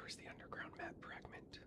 Where's the underground map fragment?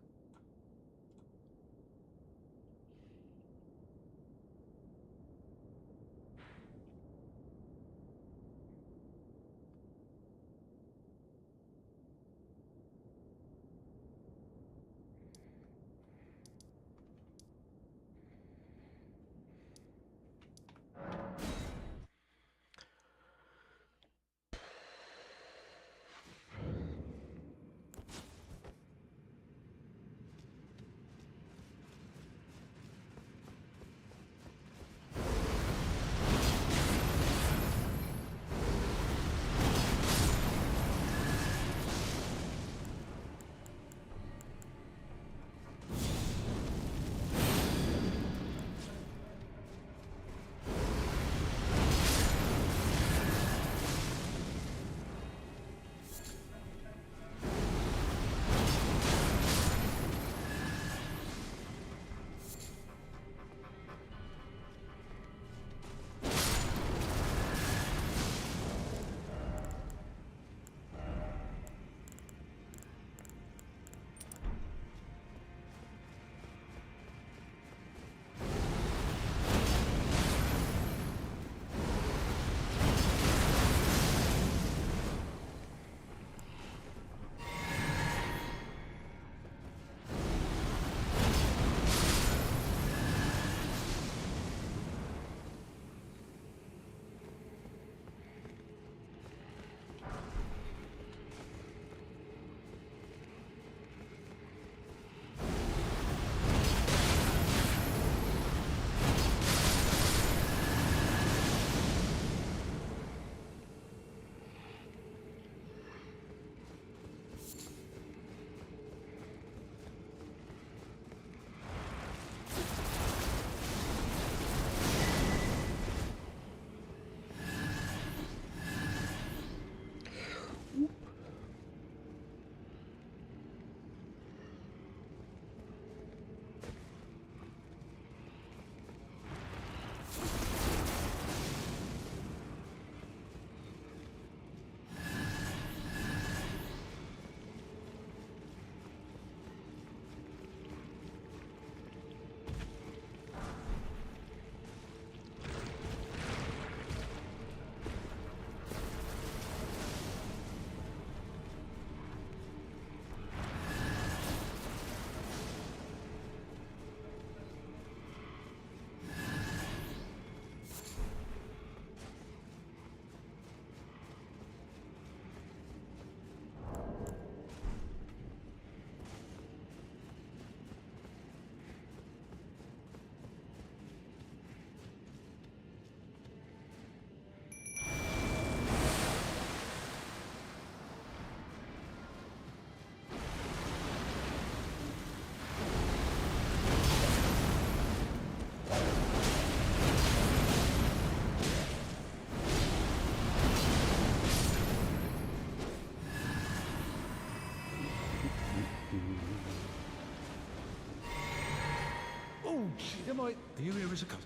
Oh, shit, am I? Are you here as a customer?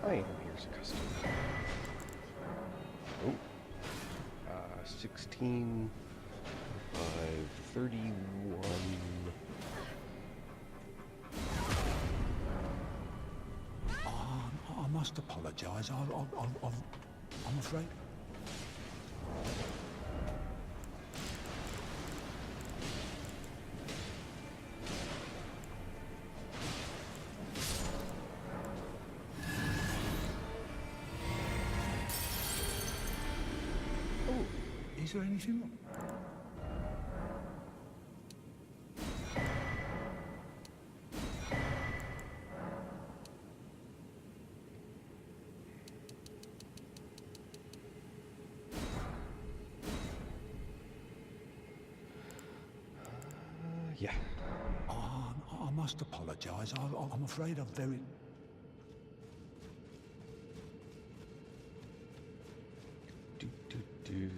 I am here as a customer. Oh. 16, 5, 31. I must apologise. I'm afraid. Oh, is there anything wrong? Yeah. I must apologise. I'm afraid I'm very... Do.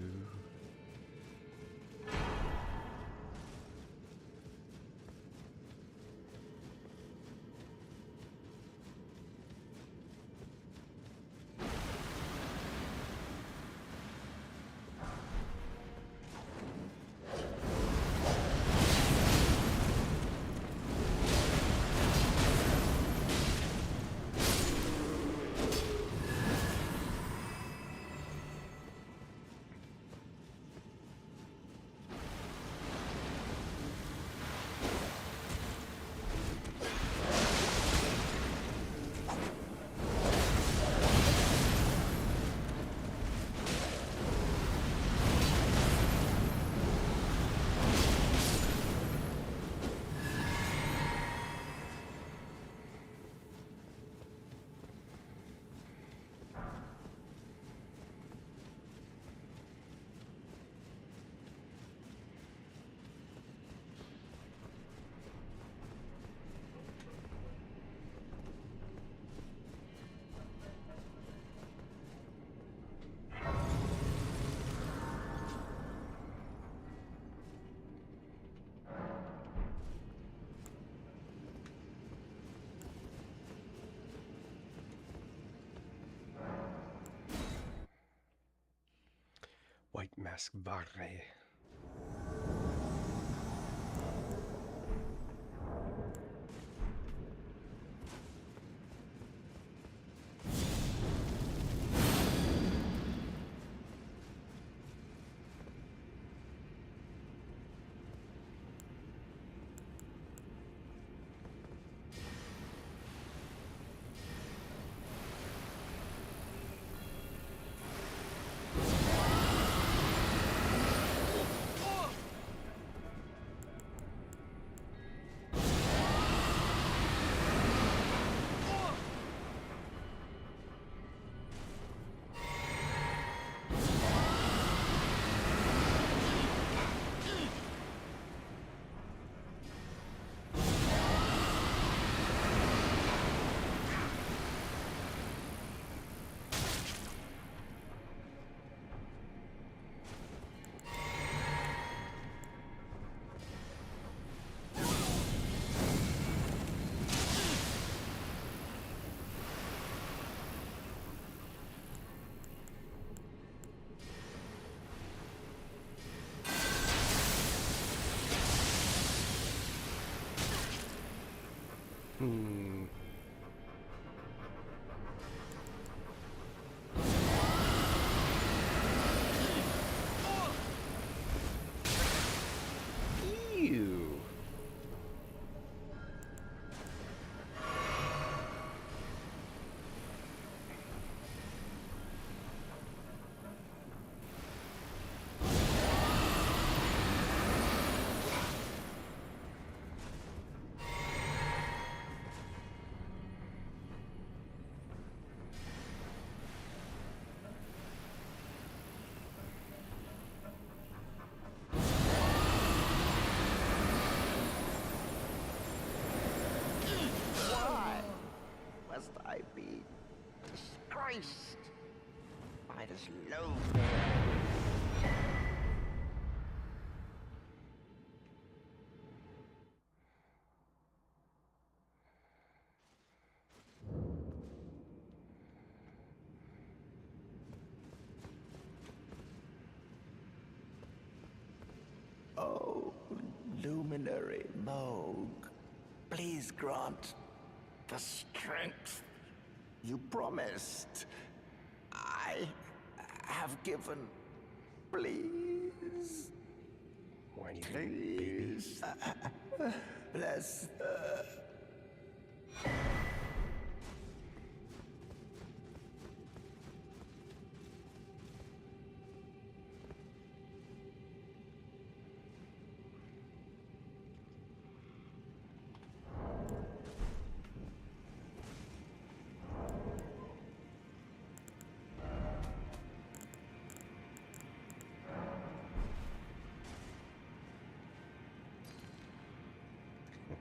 Masquerade. Hmm. Ew. Why must I be disgraced by this low? Oh, luminary Moog, please grant the strength you promised. I have given. Please, Whiny little baby. please. Bless.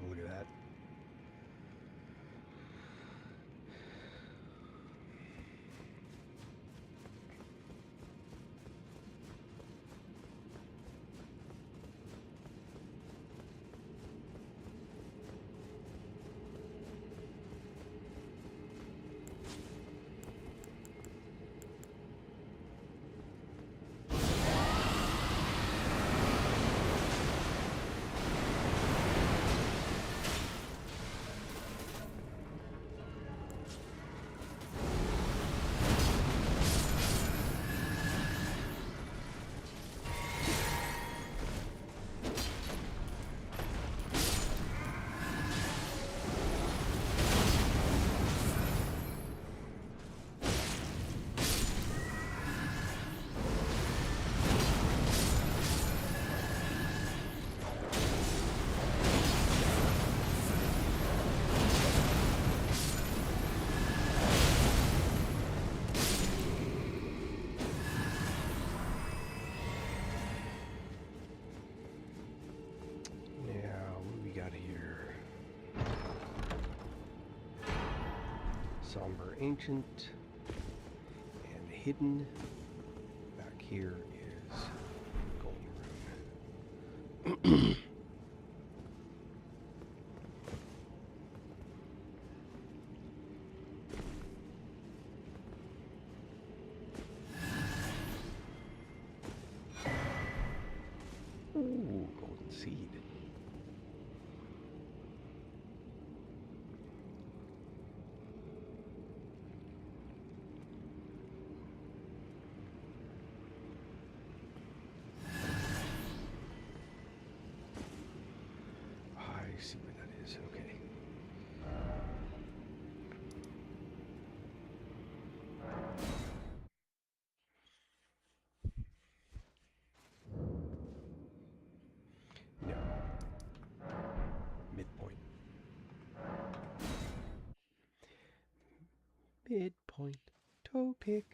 Look at that. Somber Ancient and Hidden. Back here is Golden Rune. point. Toe pick.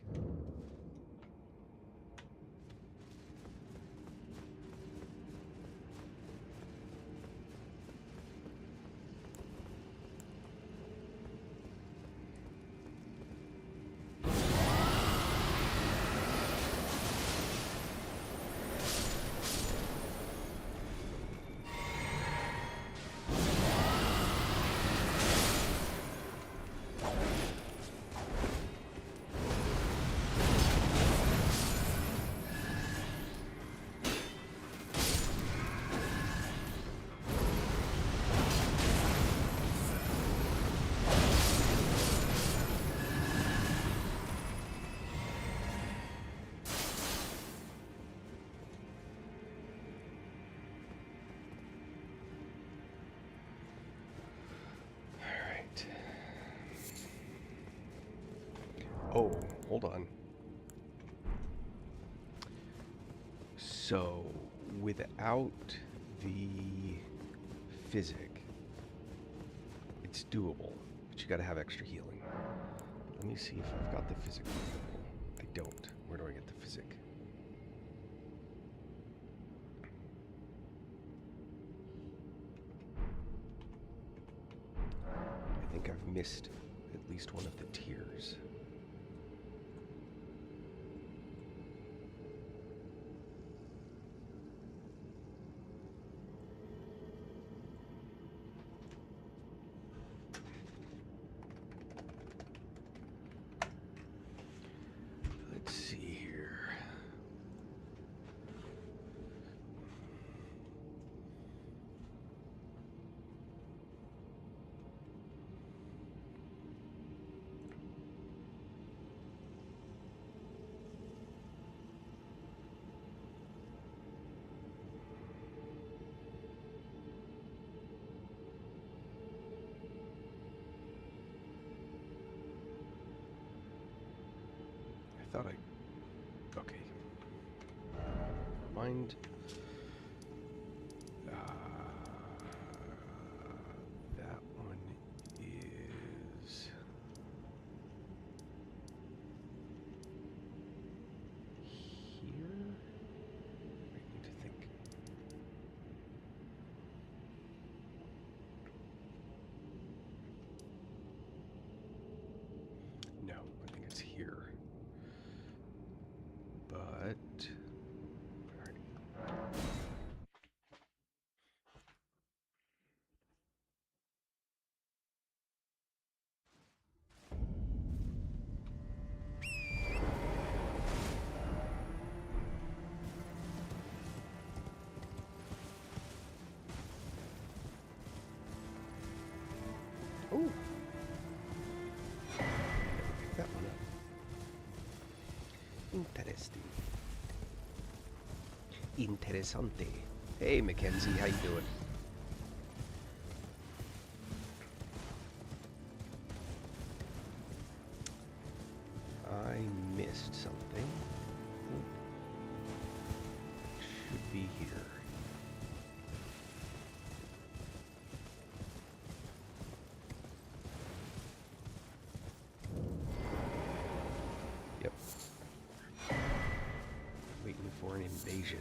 Oh, hold on. So, without the physic, it's doable, but you gotta have extra healing. Let me see if I've got the physic available. I don't. Where do I get the physic? I think I've missed at least one of the tiers. Let's see here. I thought I... Okay. Never mind. That one is... here? I need to think. No, I think it's here. But... Alright. Oh! Never picked that one up. Interesting. Interessante. Hey, Mackenzie, how you doing? I missed something. Should be here. Yep. Waiting for an invasion.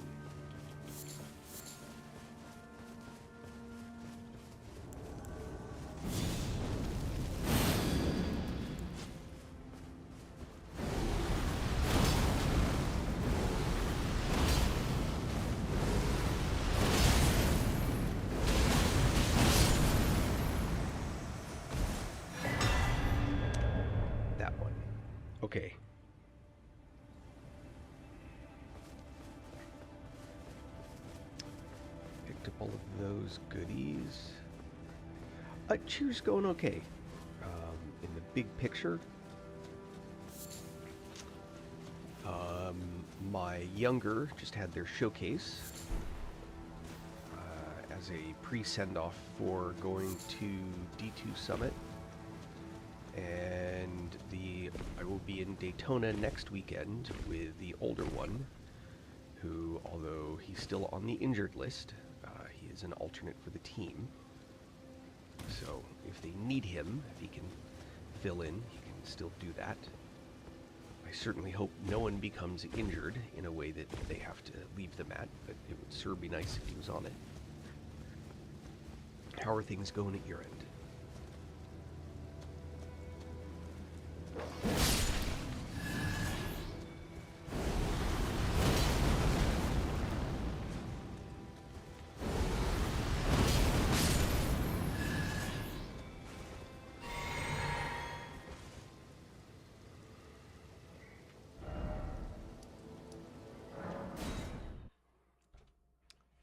That one. Okay. Picked up all of those goodies. Cheers going okay. In the big picture, my younger just had their showcase as a pre-send-off for going to D2 Summit. And I will be in Daytona next weekend with the older one, who, although he's still on the injured list, he is an alternate for the team. So if they need him, if he can fill in, he can still do that. I certainly hope no one becomes injured in a way that they have to leave the mat, but it would sure be nice if he was on it. How are things going at your end?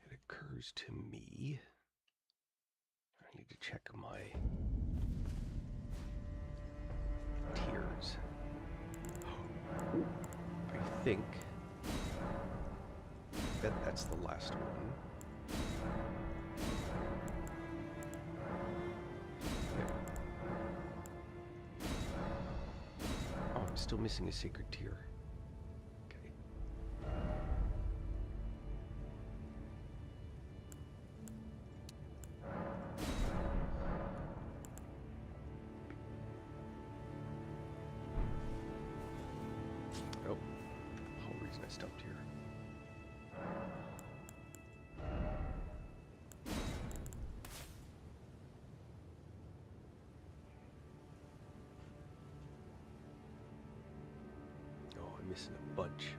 It occurs to me I need to check my tiers. I think that's the last one. Yep. Oh, I'm still missing a sacred tier. Okay. Oh, whole reason I stopped here. Oh, I'm missing a bunch.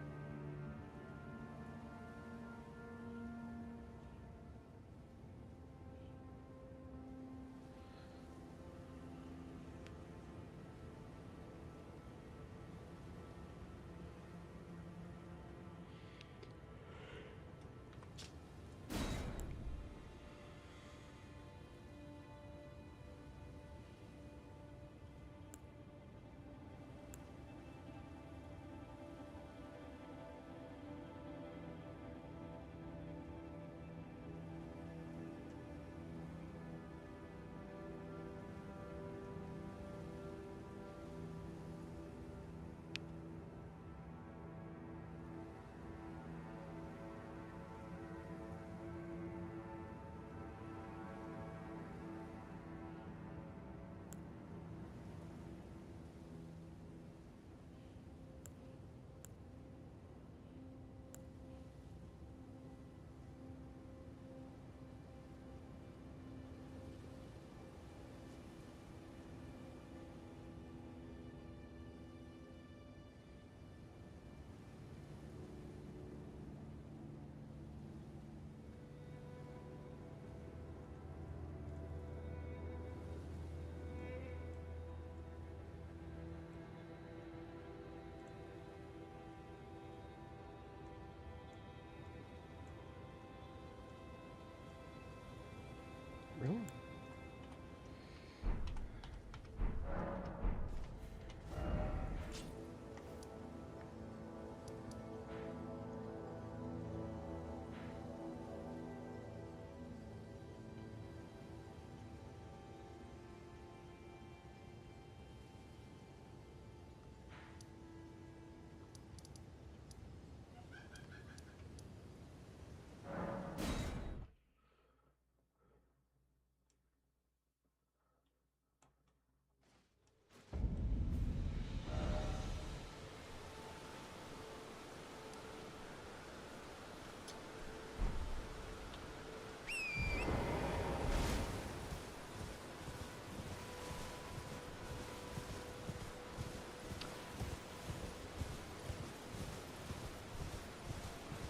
Really?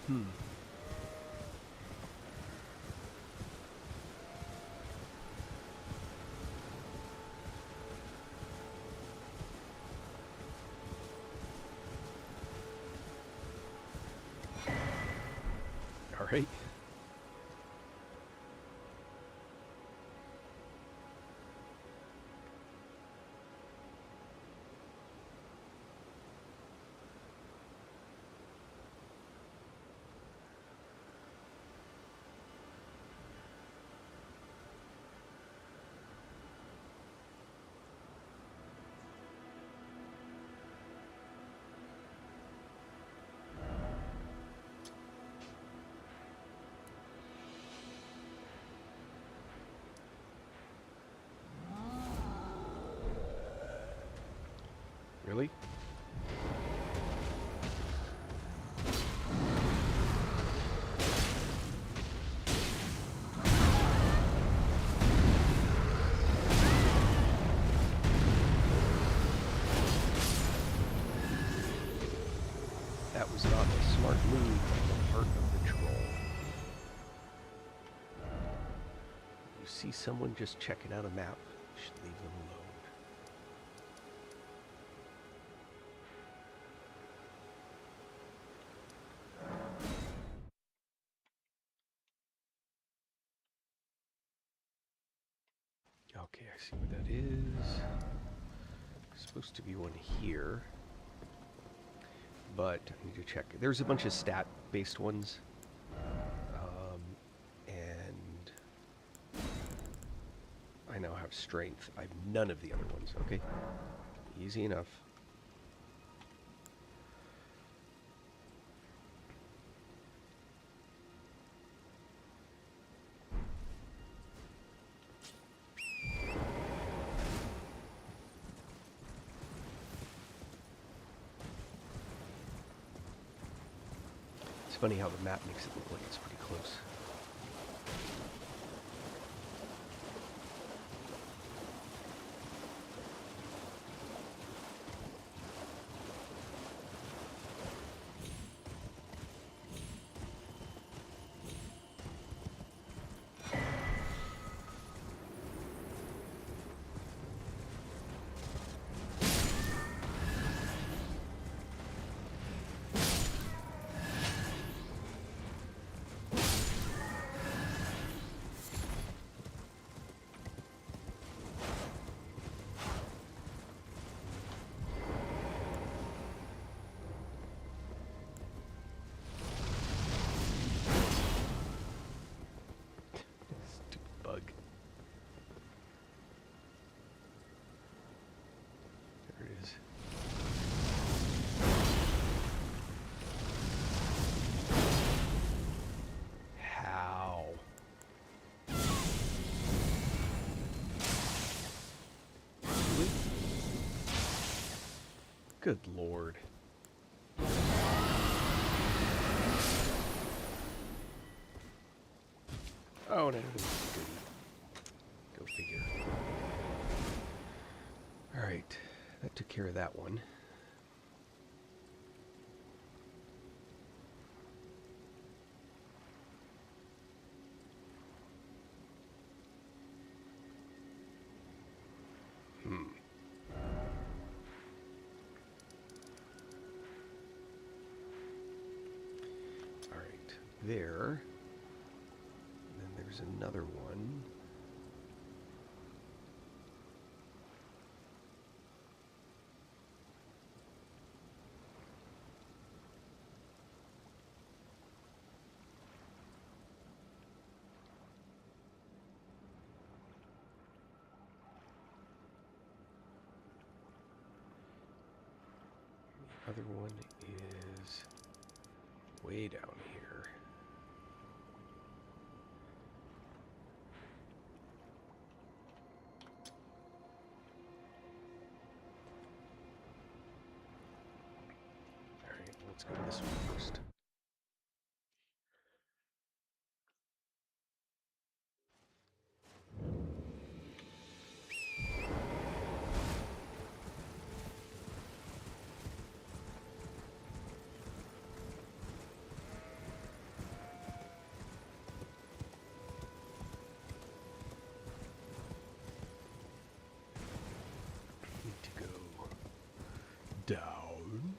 Hmm. All right. Really? That was not a smart move on the part of the troll. You see someone just checking out a map, you should leave them alone. Okay, I see what that is. Supposed to be one here, but I need to check. There's a bunch of stat-based ones, and I now have strength. I have none of the other ones. Okay, easy enough. It's funny how the map makes it look like it's pretty close. Stupid bug. There it is. How? Really? Good lord. Oh no. Go figure. Alright. That took care of that one. Alright. There. And then there's another one. The other one is way down here. Alright, let's go to this one first. Need to go down.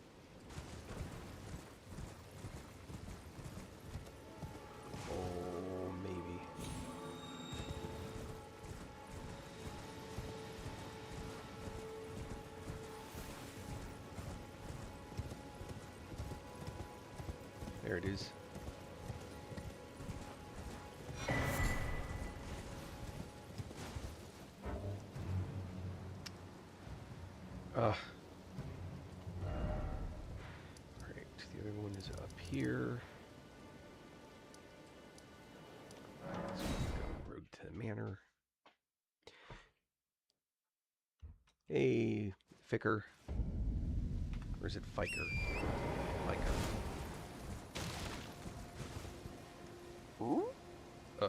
Oh, maybe. There it is. Alright, the other one is up here. Let's go road to the manor. Hey, Ficker. Or is it Fiker? Fiker. Who? I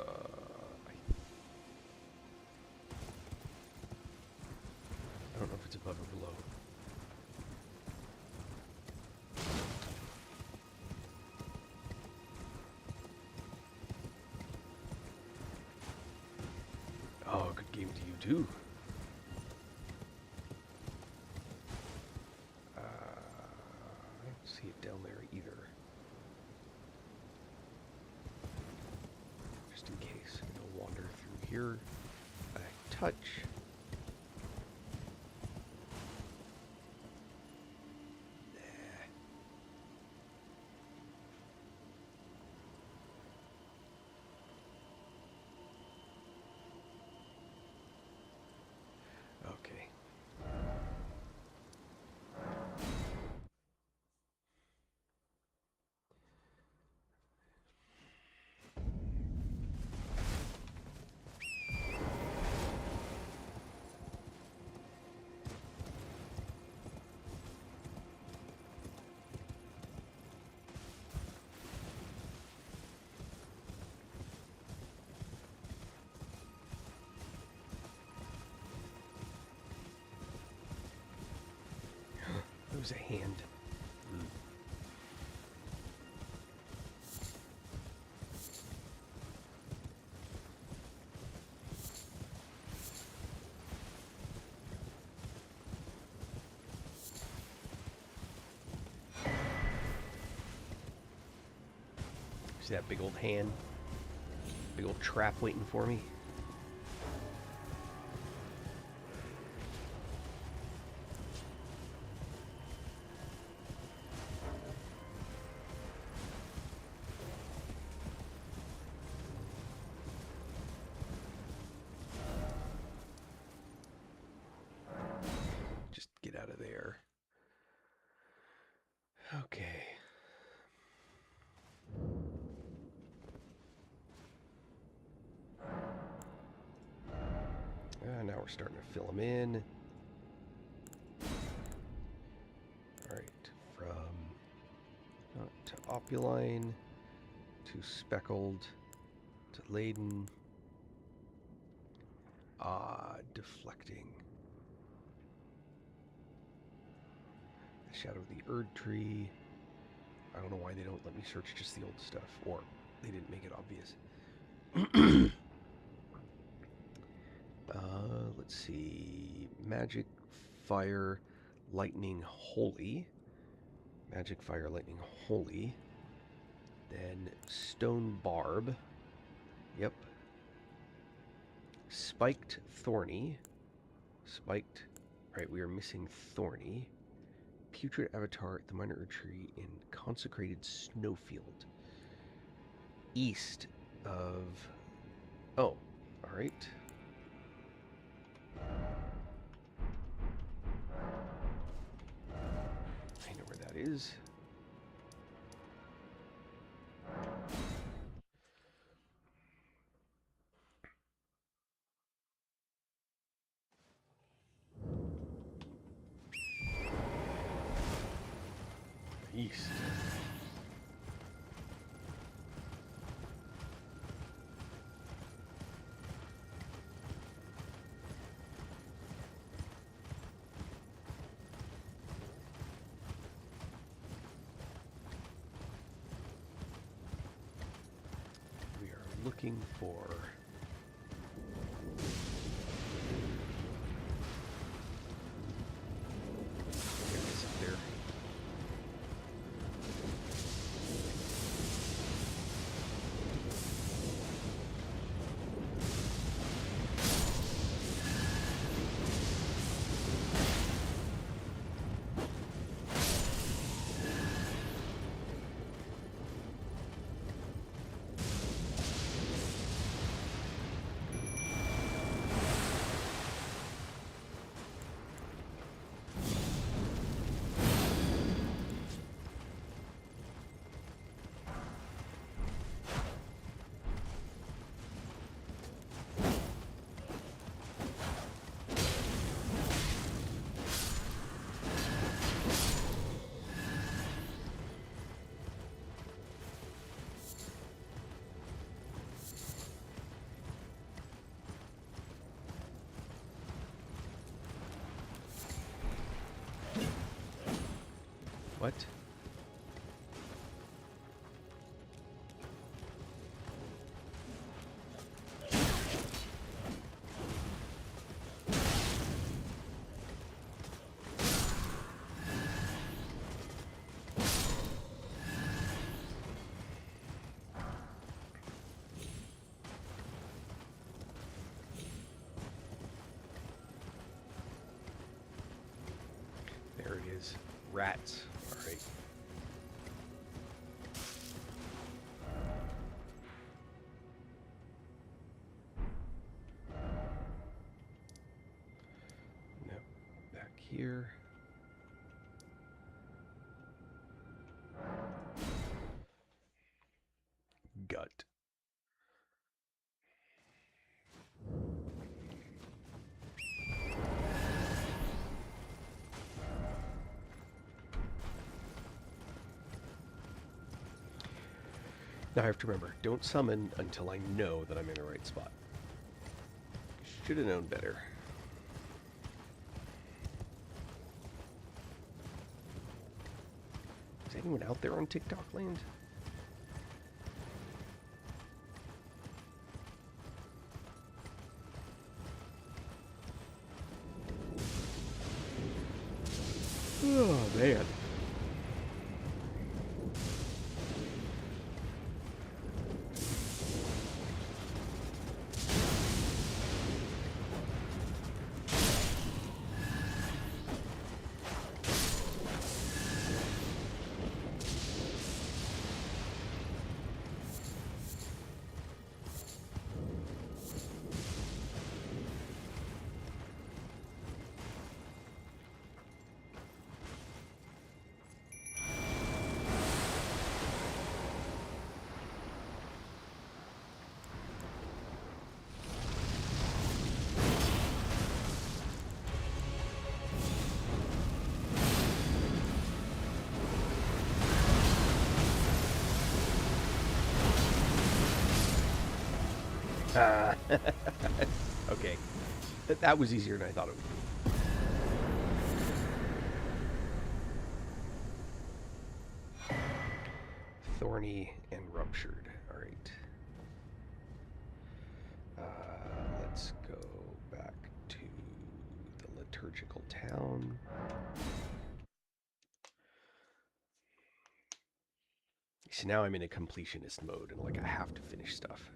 don't know if it's above or below. Oh, good game to you too. I don't see it down there either. Just in case, I'm gonna wander through here. I touch. Okay. There was a hand. See that big old hand? Big old trap waiting for me? Just get out of there. Okay. Now we're starting to fill them in. Alright, from to Opuline, to Speckled, to Laden. Deflecting. The Shadow of the Erd Tree. I don't know why they don't let me search just the old stuff, or they didn't make it obvious. Let's see. Magic, Fire, Lightning, Holy. Magic, Fire, Lightning, Holy. Then Stone Barb. Yep. Spiked, Thorny. Spiked. Right, we are missing Thorny. Putrid Avatar at the Minor Erd Tree in Consecrated Snowfield. East of... Oh, alright. I know where that is. East. We are looking for... There it is up there. What? There it is. Rats. All right. No. Back here. Gut. Now I have to remember, don't summon until I know that I'm in the right spot. Should have known better. Is anyone out there on TikTok land? Oh, man. Okay. That was easier than I thought it would be. Thorny and ruptured. All right. Let's go back to the liturgical town. See, now I'm in a completionist mode, and like I have to finish stuff.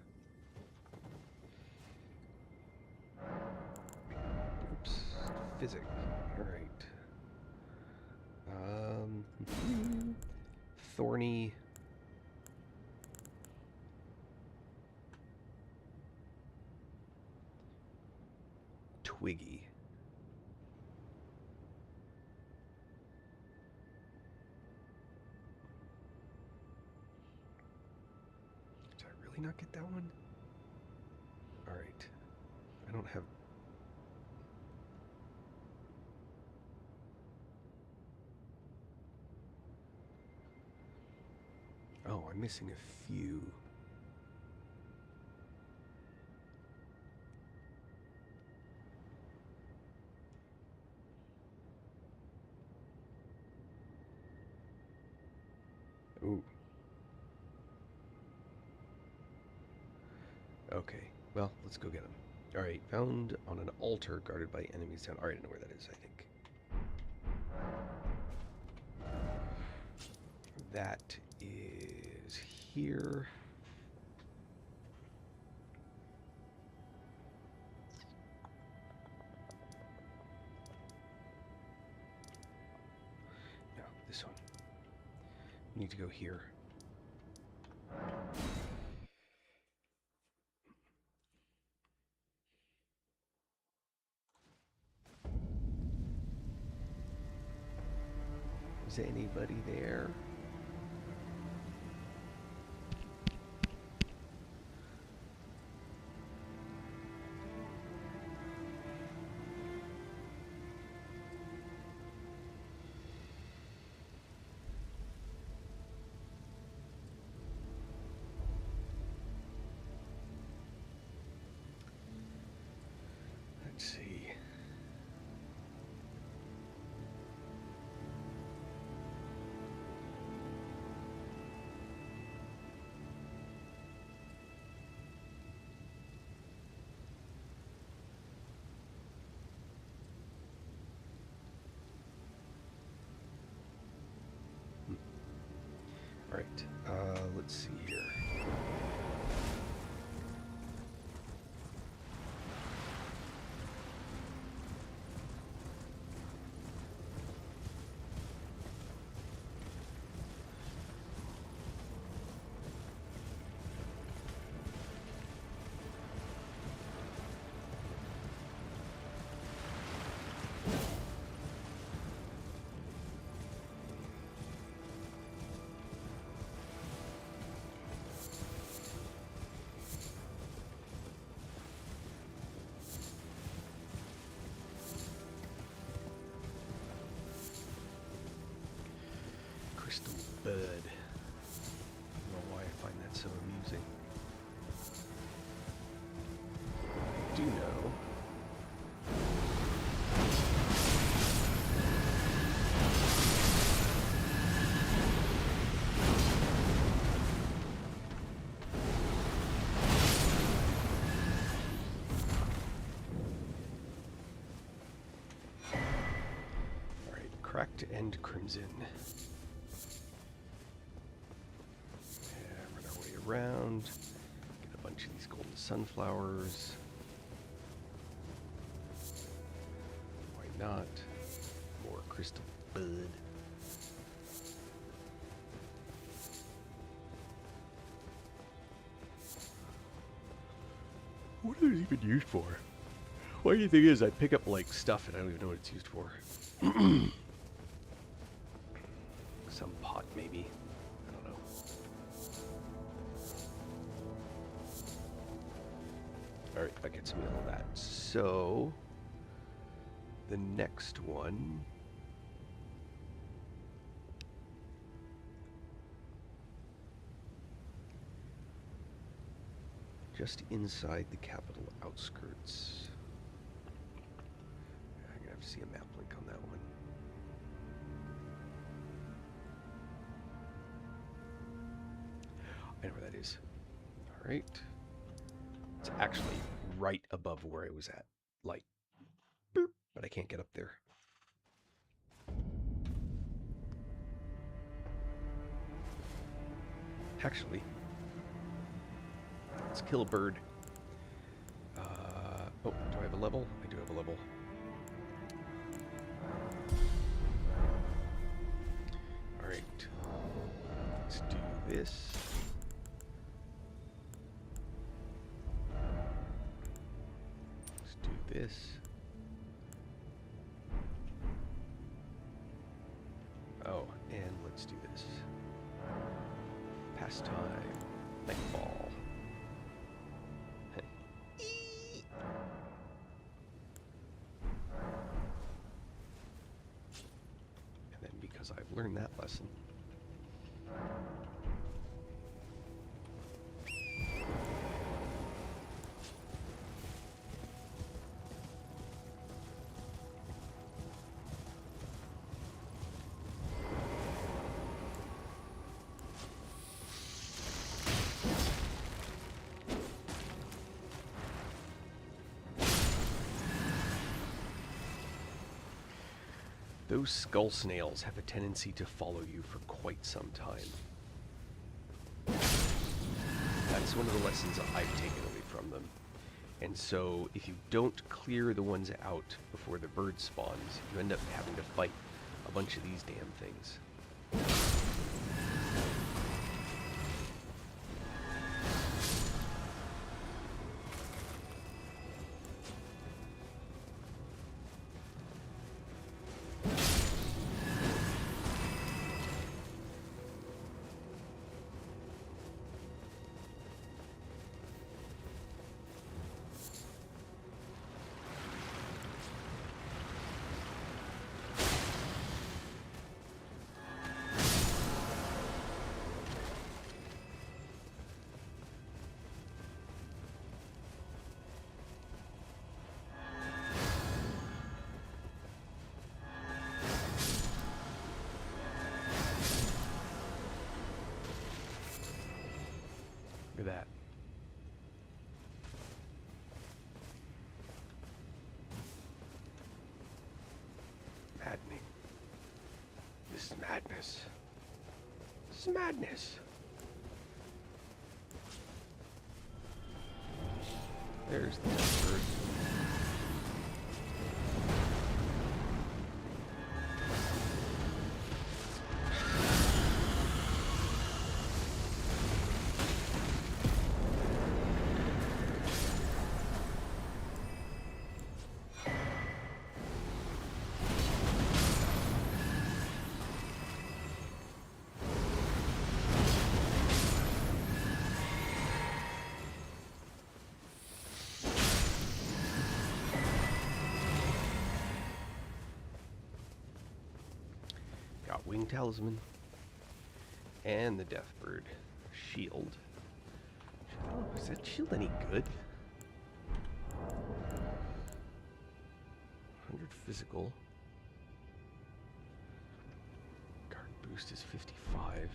Oops. Physic. All right. Thorny. Twiggy. Did I really not get that one? All right. I don't have... Oh, I'm missing a few. Ooh. Okay. Well, let's go get them. All right. Found on an altar guarded by enemies down. All right, I know where that is, I think. That is here. No, this one. We need to go here. Is anybody there? Let's see. let's see here. Crystal bud. I don't know why I find that so amusing. I do know. Alright, cracked and crimson. Run our way around, get a bunch of these golden sunflowers. Why not? More crystal bud. What are they even used for? Why do you think is I pick up like stuff and I don't even know what it's used for? Some pot maybe. I don't know. Alright, that gets me all of that. So, the next one... just inside the capital outskirts. I'm going to have to see a map link on that one. I know where that is. Alright. It's actually right above where I was at. Like, boop, but I can't get up there. Actually, let's kill a bird. Oh, do I have a level? I do have a level. Alright. Let's do this. Let's do this. Oh, and let's do this. Pastime. Nightfall. And then because I've learned that lesson. Those skull snails have a tendency to follow you for quite some time. That's one of the lessons I've taken away from them. And so, if you don't clear the ones out before the bird spawns, you end up having to fight a bunch of these damn things. Look at that. Maddening. This is madness. This is madness. There's the bird. Got Wing Talisman and the Deathbird shield. Oh, is that shield any good? 100 physical. Guard boost is 55.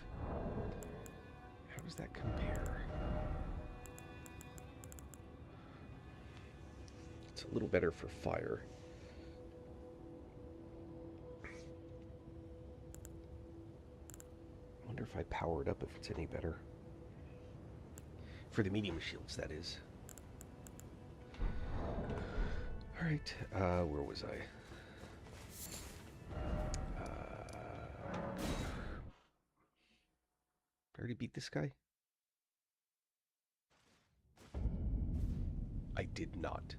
How does that compare? It's a little better for fire. I wonder if I power it up if it's any better. For the medium shields, that is. Alright, where was I? I already beat this guy? I did not.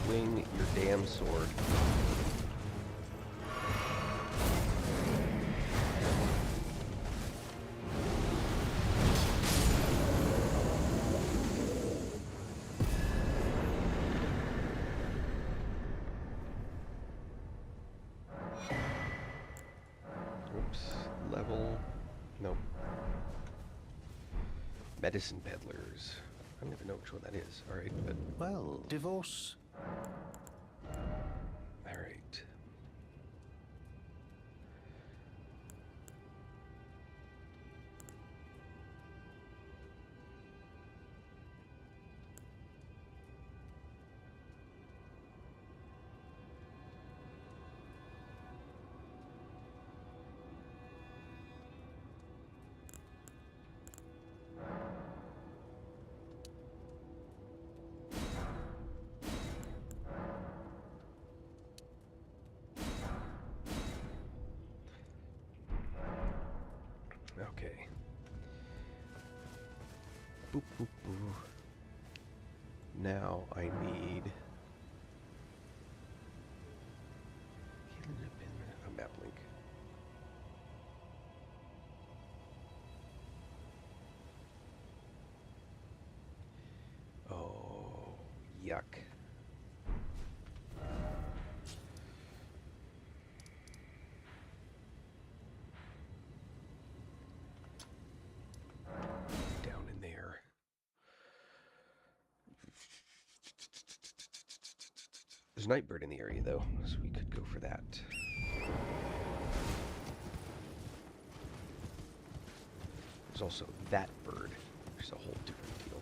Swing your damn sword. Oops, level, nope. Medicine peddlers. I don't even know which one that is. All right, but Well, divorce. all right. Okay. Boop, boop, boop. Now I need a map link. Oh, yuck. Down in there. There's Nightbird in the area, though, so we could go for that. There's also that bird, which is a whole different deal.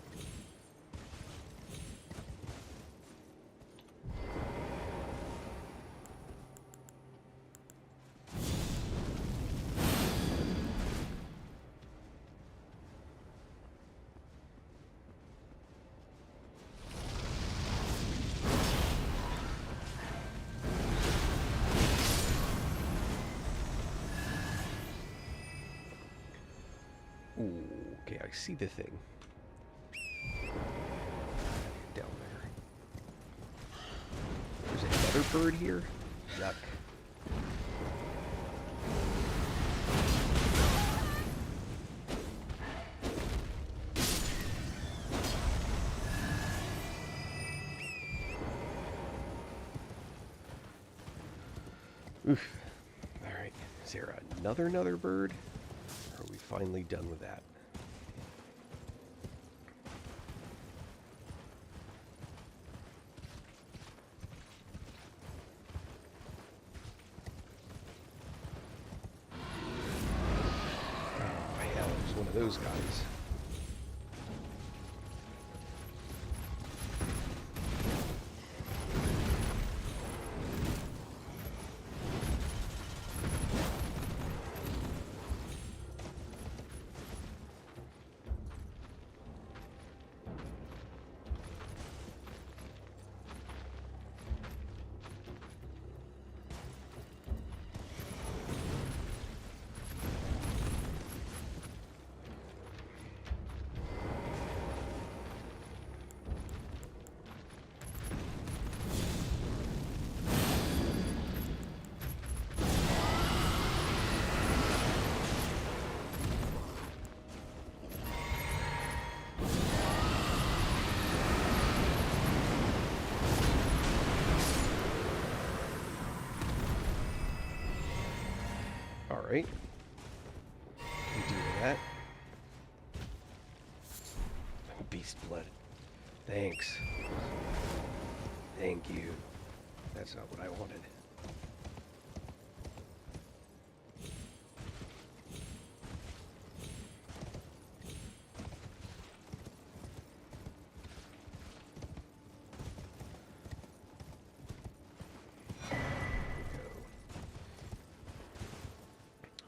Ooh, okay, I see the thing. Down there. There's another bird here? Yuck. Oof. Alright. Is there another bird? Or are we finally done with that? Oh, hell, there's one of those guys. Alright. Can deal with that. Beast blood. Thanks. Thank you. That's not what I wanted.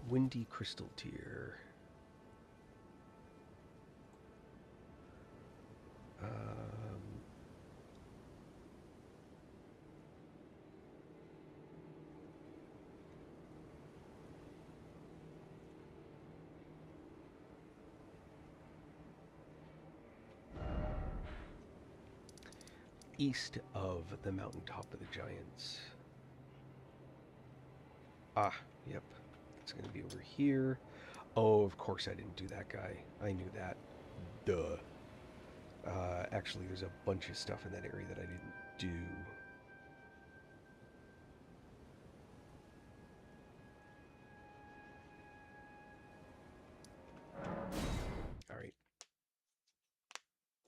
Windy crystal tier. East of the mountaintop of the giants. Ah, yep. It's going to be over here. Oh, of course I didn't do that guy. I knew that. Duh. Actually, there's a bunch of stuff in that area that I didn't do. Alright.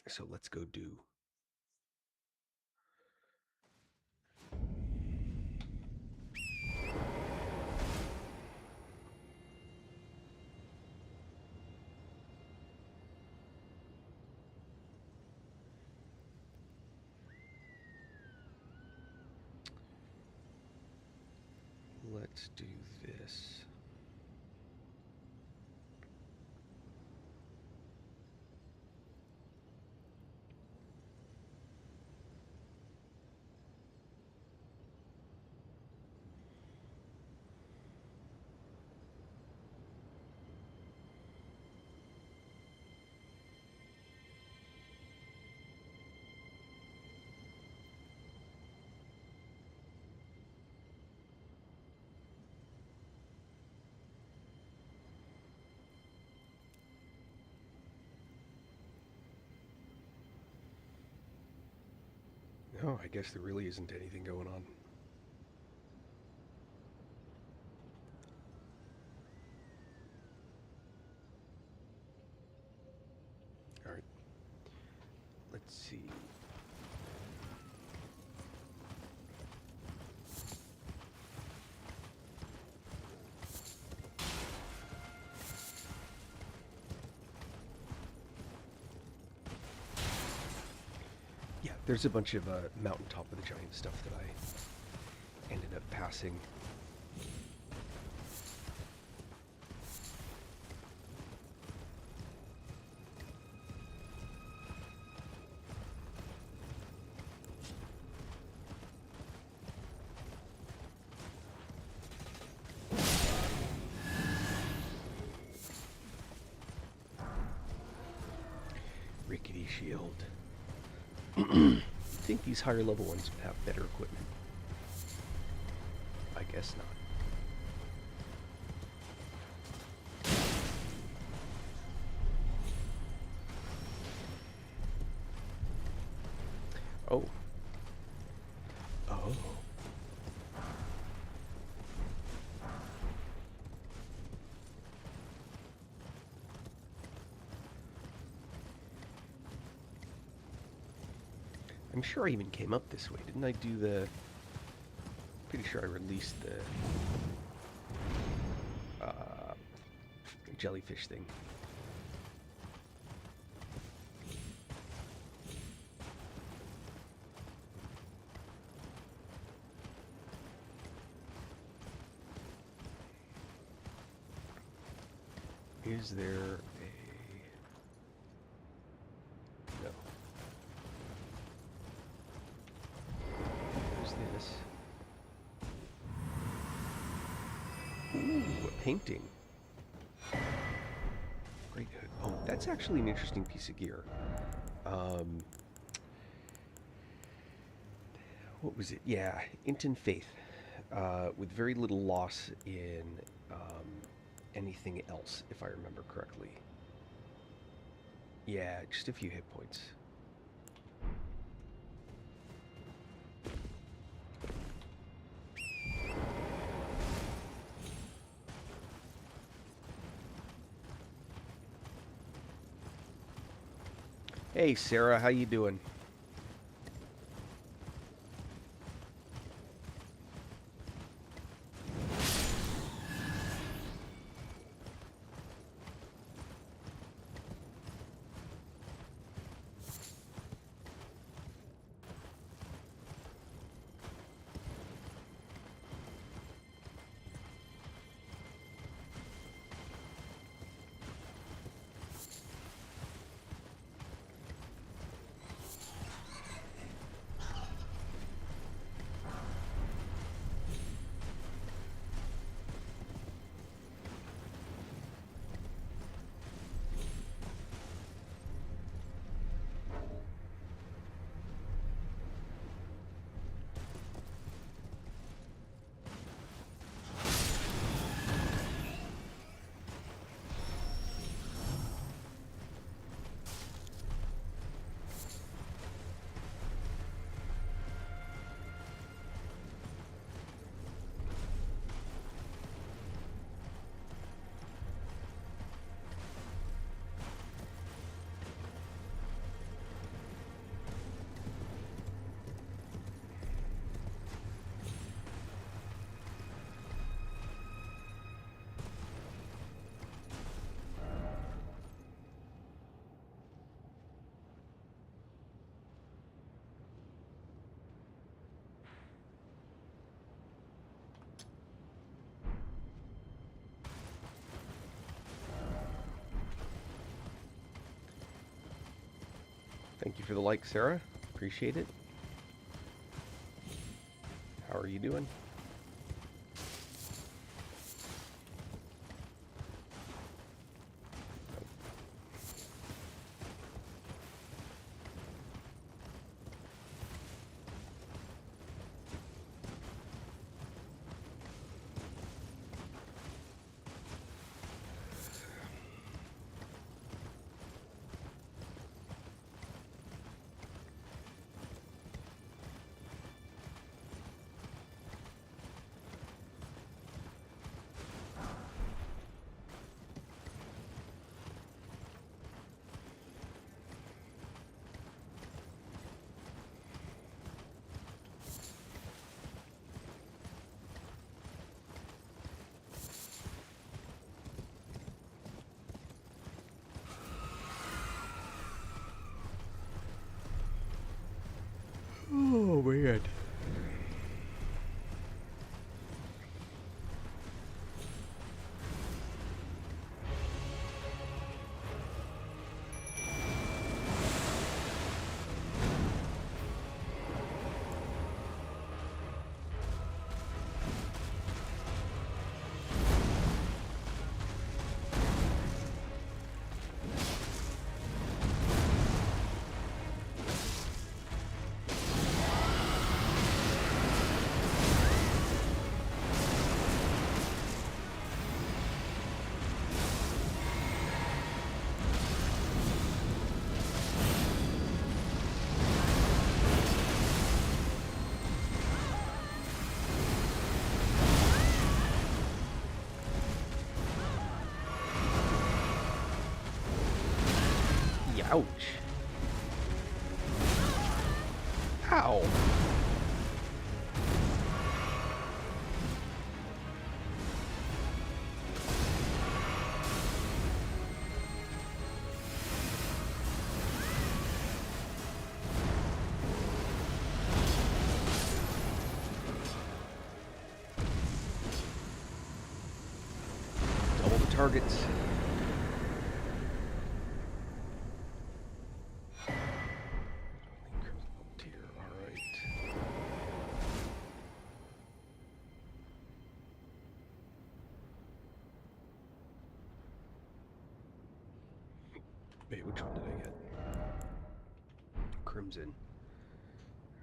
So let's go do. Let's do this. No, I guess there really isn't anything going on. Alright. Let's see. Yeah, there's a bunch of mountaintop of the giant stuff that I ended up passing. Rickety shield. I think these higher level ones have better equipment. I guess not. Oh. Oh. I'm sure I even came up this way. Didn't I do the... Pretty sure I released the jellyfish thing. Is there a... No. There's this. Ooh, a painting. Great hood. Oh, that's actually an interesting piece of gear. What was it? Yeah, Inton Faith. With very little loss in anything else, if I remember correctly. Yeah, just a few hit points. Hey, Sarah, how you doing? Thank you for the like, Sarah. Appreciate it. How are you doing? Oh, man. Ouch. Ow! Double the targets. Alright. Wait, which one did I get? Crimson.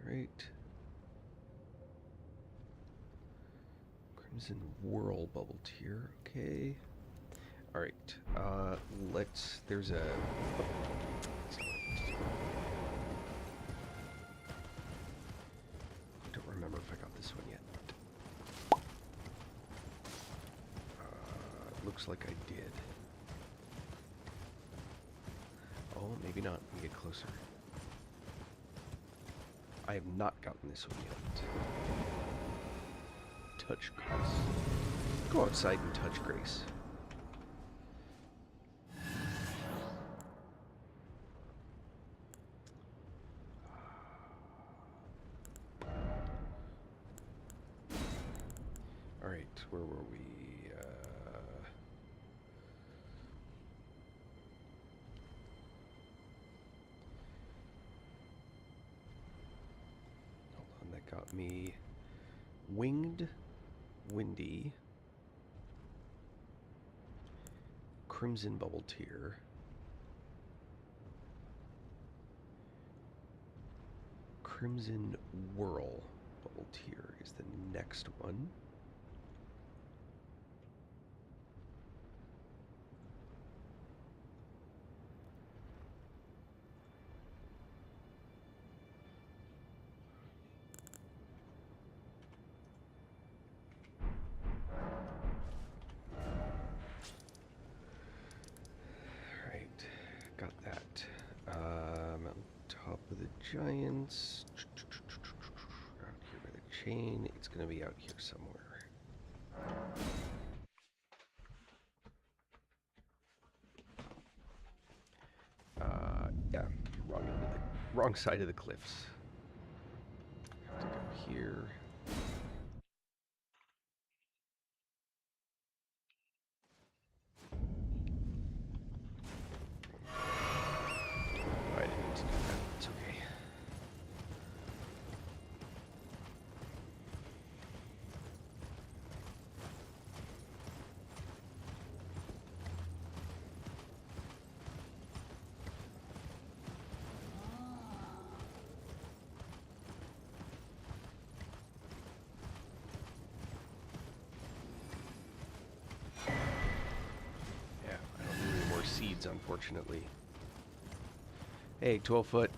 Alright. Crimson Whirl bubble tier. Okay. Alright. There's a... Oh, that's not what I wanted to do. I don't remember if I got this one yet. Looks like I did. Oh, maybe not. Let me get closer. I have not gotten this one yet. Touch Grace. Go outside and touch Grace. Alright, where were we? Hold on, that got me Winged, Windy, Crimson Bubble Tier, Crimson Whirl Bubble Tier is the next one. Alright, got that. On top of the giants. Out here by the chain. It's going to be out here somewhere. Yeah, wrong side of the cliffs. Have to go here. I didn't mean to do that. It's okay. Yeah, I don't need any more seeds, unfortunately. Hey, 12 foot.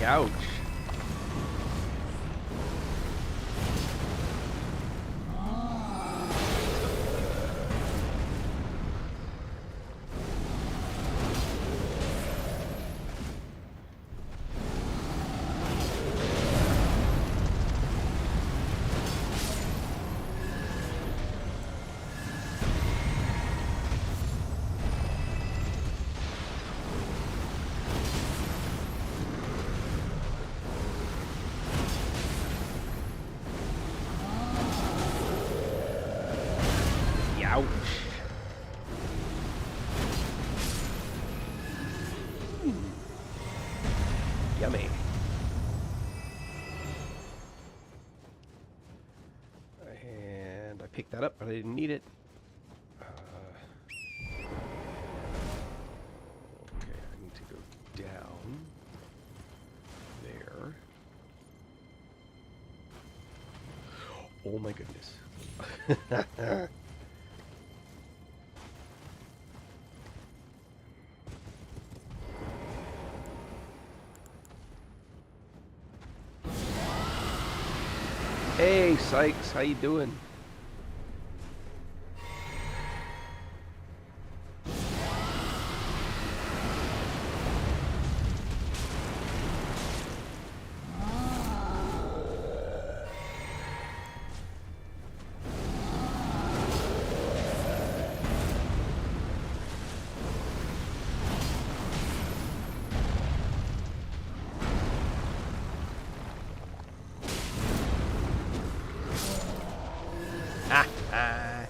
Ouch. Ouch. Yummy. And I picked that up, but I didn't need it. Okay, I need to go down there. Oh my goodness. Hey, Sykes, how you doing? Ah, ah.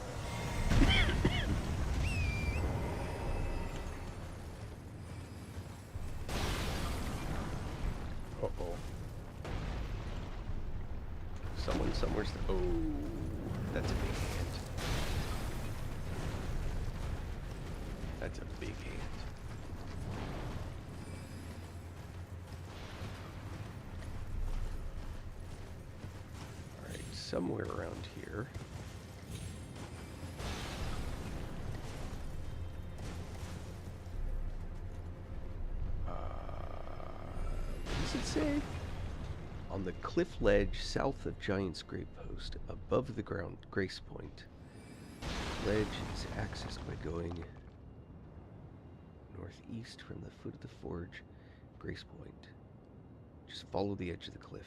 Uh-oh. Someone somewhere's... Oh, that's a big hand. That's a big hand. Alright, somewhere around here. What does it say? On the cliff ledge south of Giant's Grave Post, above the ground Grace Point. Ledge is accessed by going northeast from the foot of the forge, Grace Point. Just follow the edge of the cliff.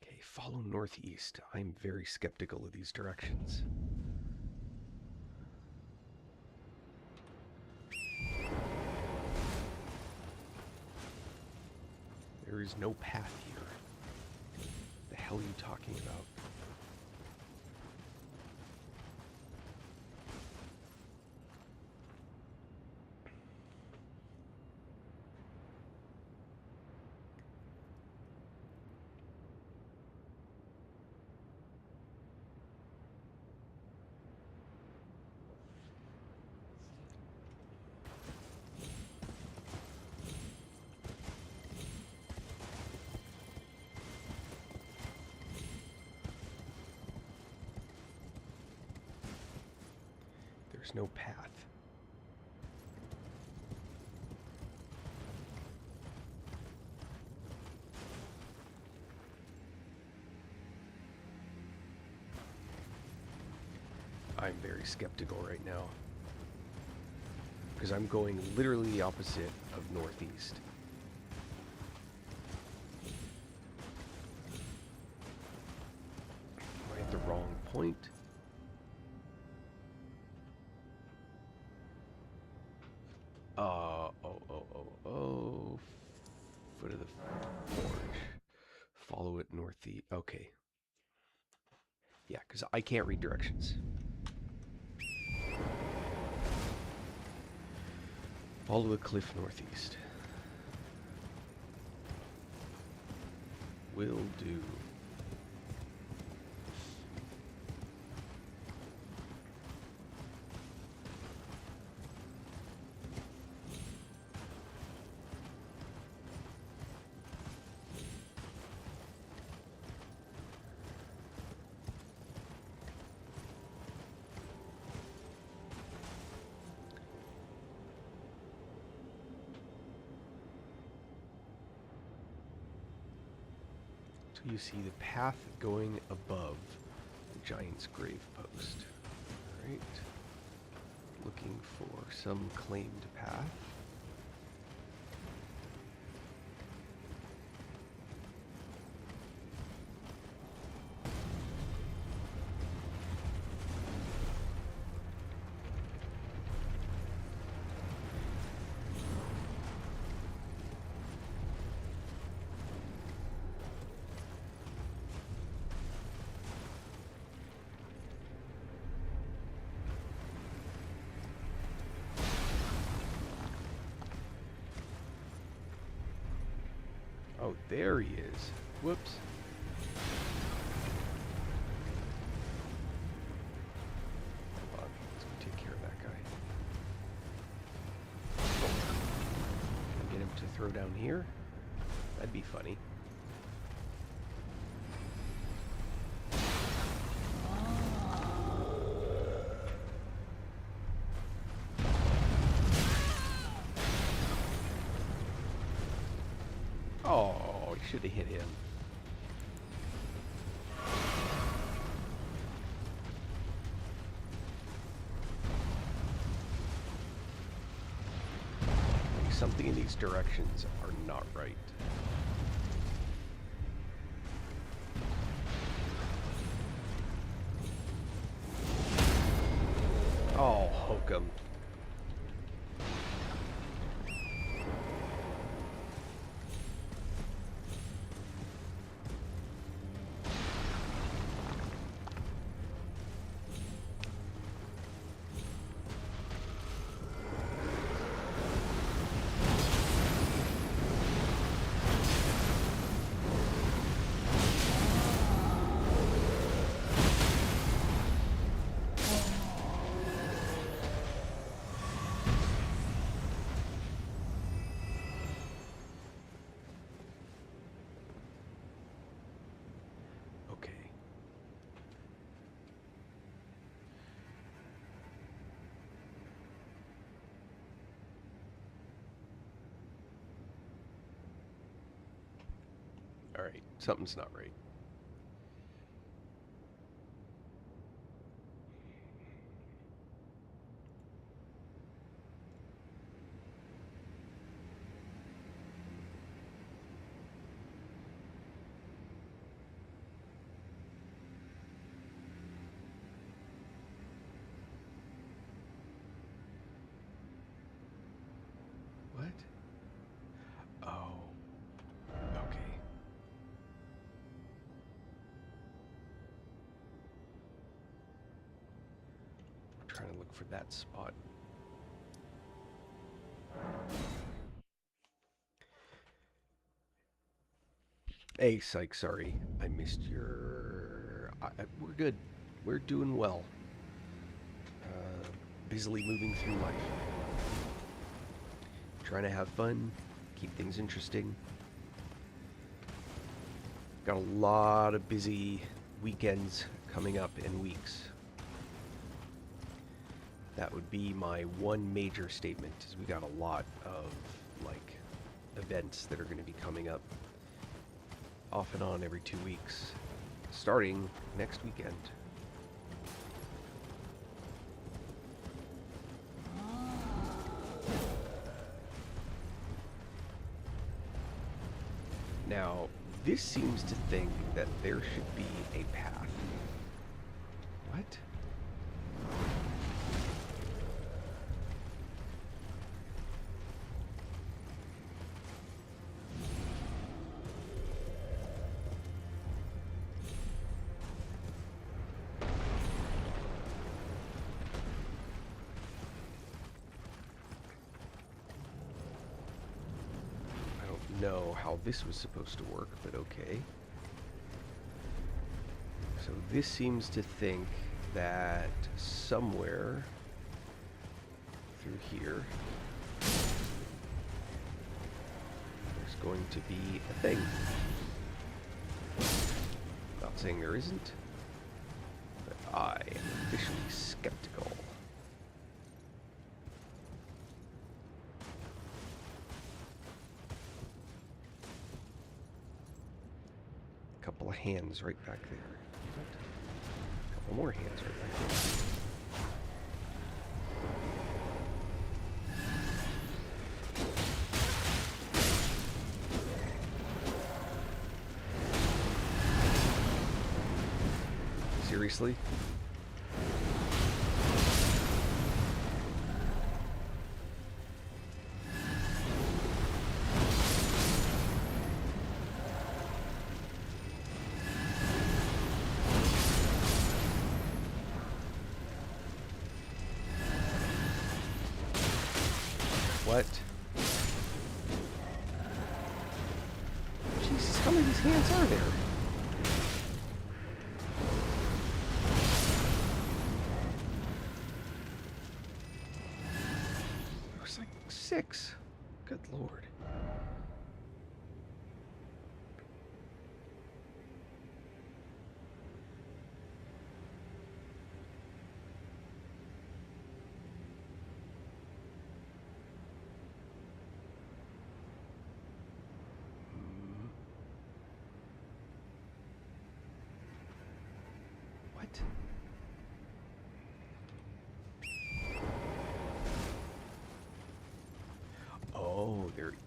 Okay, follow northeast. I'm very skeptical of these directions. There is no path here. The hell are you talking about? There's no path. I'm very skeptical right now. Because I'm going literally the opposite of northeast. Am I at the wrong point? Foot of the forge. Follow it northeast. Okay. Yeah, because I can't read directions. Follow the cliff northeast. Will do. So you see the path going above the Giant's Grave Post. Alright. Looking for some claimed path. Oh, there he is. Whoops. throw down here? That'd be funny. Oh, he should have hit him. Something in these directions are not right. Oh, hokum. Alright, something's not right. What? Oh. Okay. We're trying to look for that spot. Hey, Psych, sorry. I missed your... we're good. We're doing well. Busily moving through life. Trying to have fun, keep things interesting. Got a lot of busy weekends coming up in weeks. That would be my one major statement, is we got a lot of, like, events that are going to be coming up off and on every 2 weeks, starting next weekend. Now, this seems to think that there should be a path. What? Know how this was supposed to work, but okay. So this seems to think that somewhere through here there's going to be a thing. Not saying there isn't, but I am officially skeptical. Couple of hands right back there. What? Couple more hands right back there. Seriously? What? Jesus, how many of these hands are there? There's like 6. Good lord.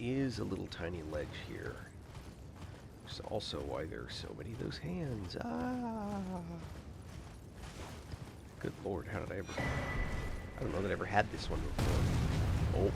is a little tiny ledge here. Which is also why there are so many of those hands. Ah! Good lord, how did I ever... I don't know that I ever had this one before. Oh.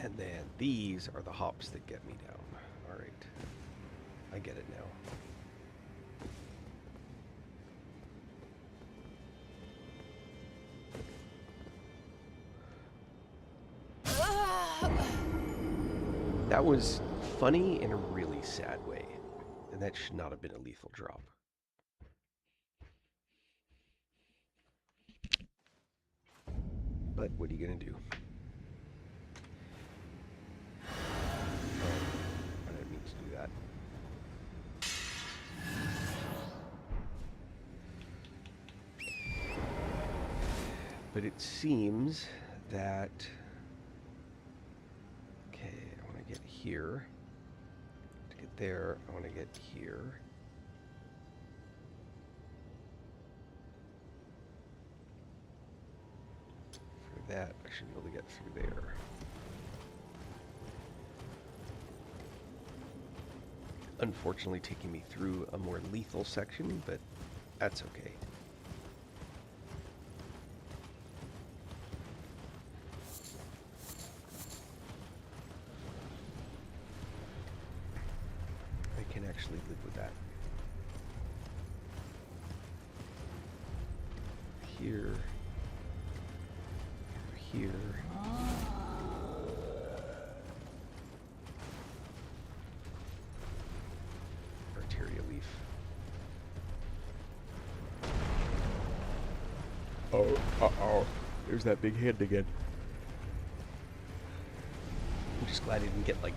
And then these are the hops that get me down. Alright. I get it now. That was funny in a really sad way. And that should not have been a lethal drop. But what are you going to do? I didn't mean to do that. But it seems that... Okay, I want to get here. To get there, I want to get here. For that, I should be able to get through there. Unfortunately, taking me through a more lethal section, but that's okay. I can actually live with that. Here. Here. Arteria leaf. Oh, uh-oh. There's that big hand again. I'm just glad I didn't get, like,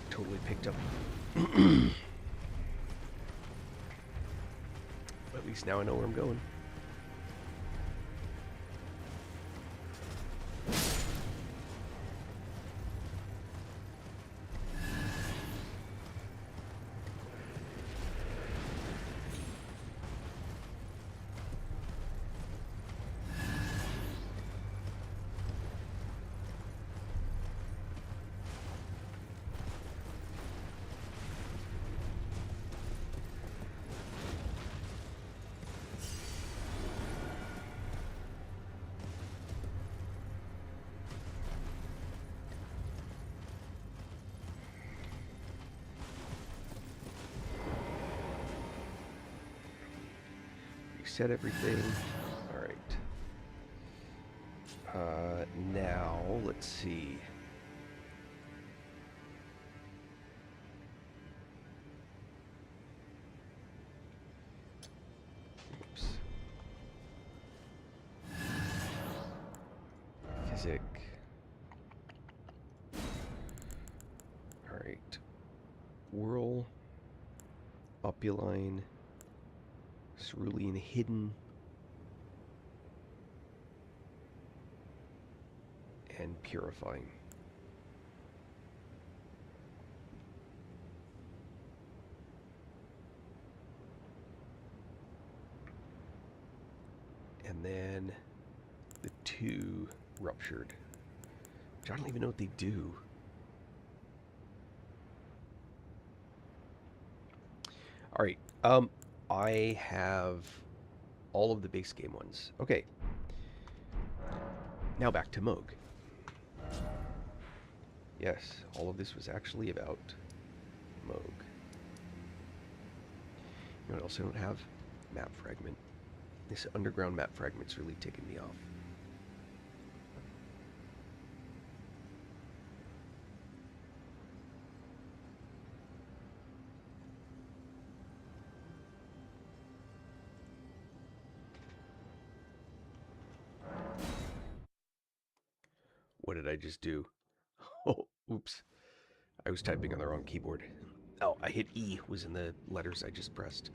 totally picked up. But at least now I know where I'm going. Reset everything. All right. Now, let's see. Oops. Physic. All right. Whirl. Opuline. Cerulean Hidden. And Purifying. And then the two Ruptured. Which I don't even know what they do. Alright, I have all of the base game ones. Okay. Now back to Moog. Yes, all of this was actually about Moog. You know what else I don't have? Map fragment. This underground map fragment's really taken me off. What did I just do? Oh, oops. I was typing on the wrong keyboard. Oh, I hit E was in the letters I just pressed.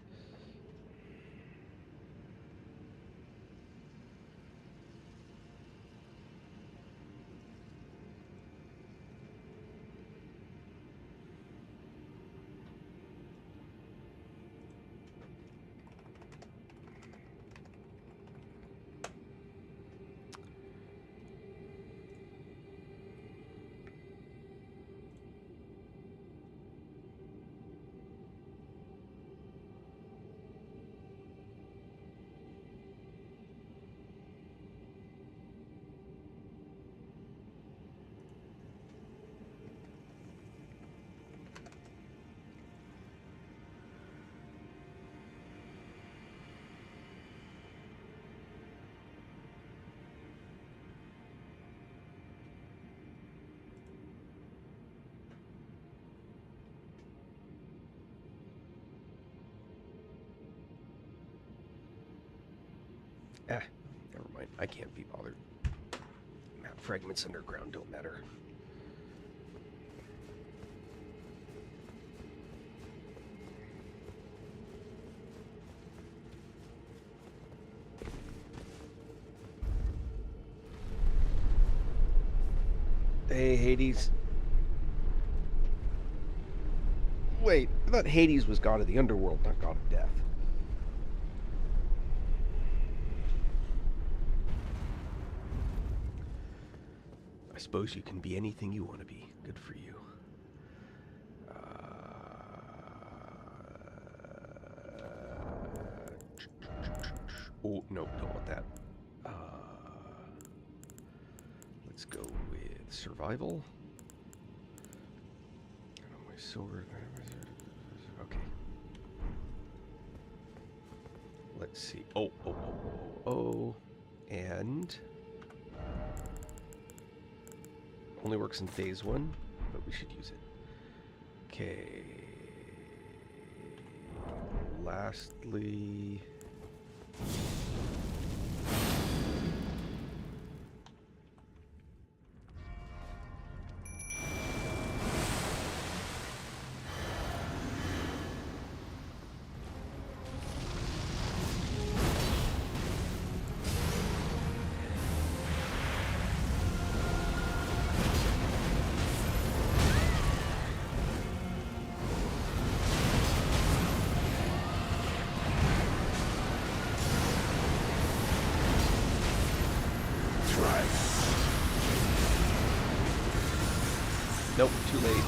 Ah, never mind. I can't be bothered. Map fragments underground don't matter. Hey, Hades. Wait, I thought Hades was god of the underworld, not god of death. I suppose you can be anything you want to be. Good for you. Oh, no, don't want that. Let's go with survival. My sword. Okay. Let's see. Oh. And only works in phase 1, but we should use it. Okay. Lastly, nope, too late.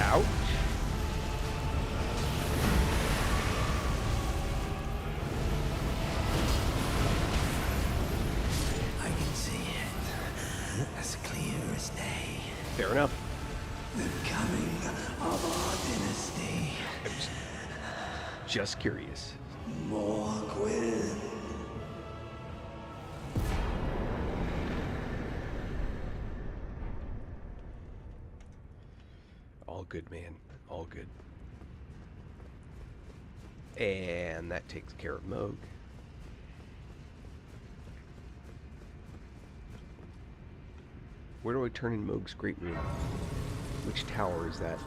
Ouch. I can see it. As clear as day. Fair enough. The coming of our dynasty. I'm just curious. More Gwyn. All good, man. All good. And that takes care of Moog. Where do I turn in Moog's Great Room? Which tower is that?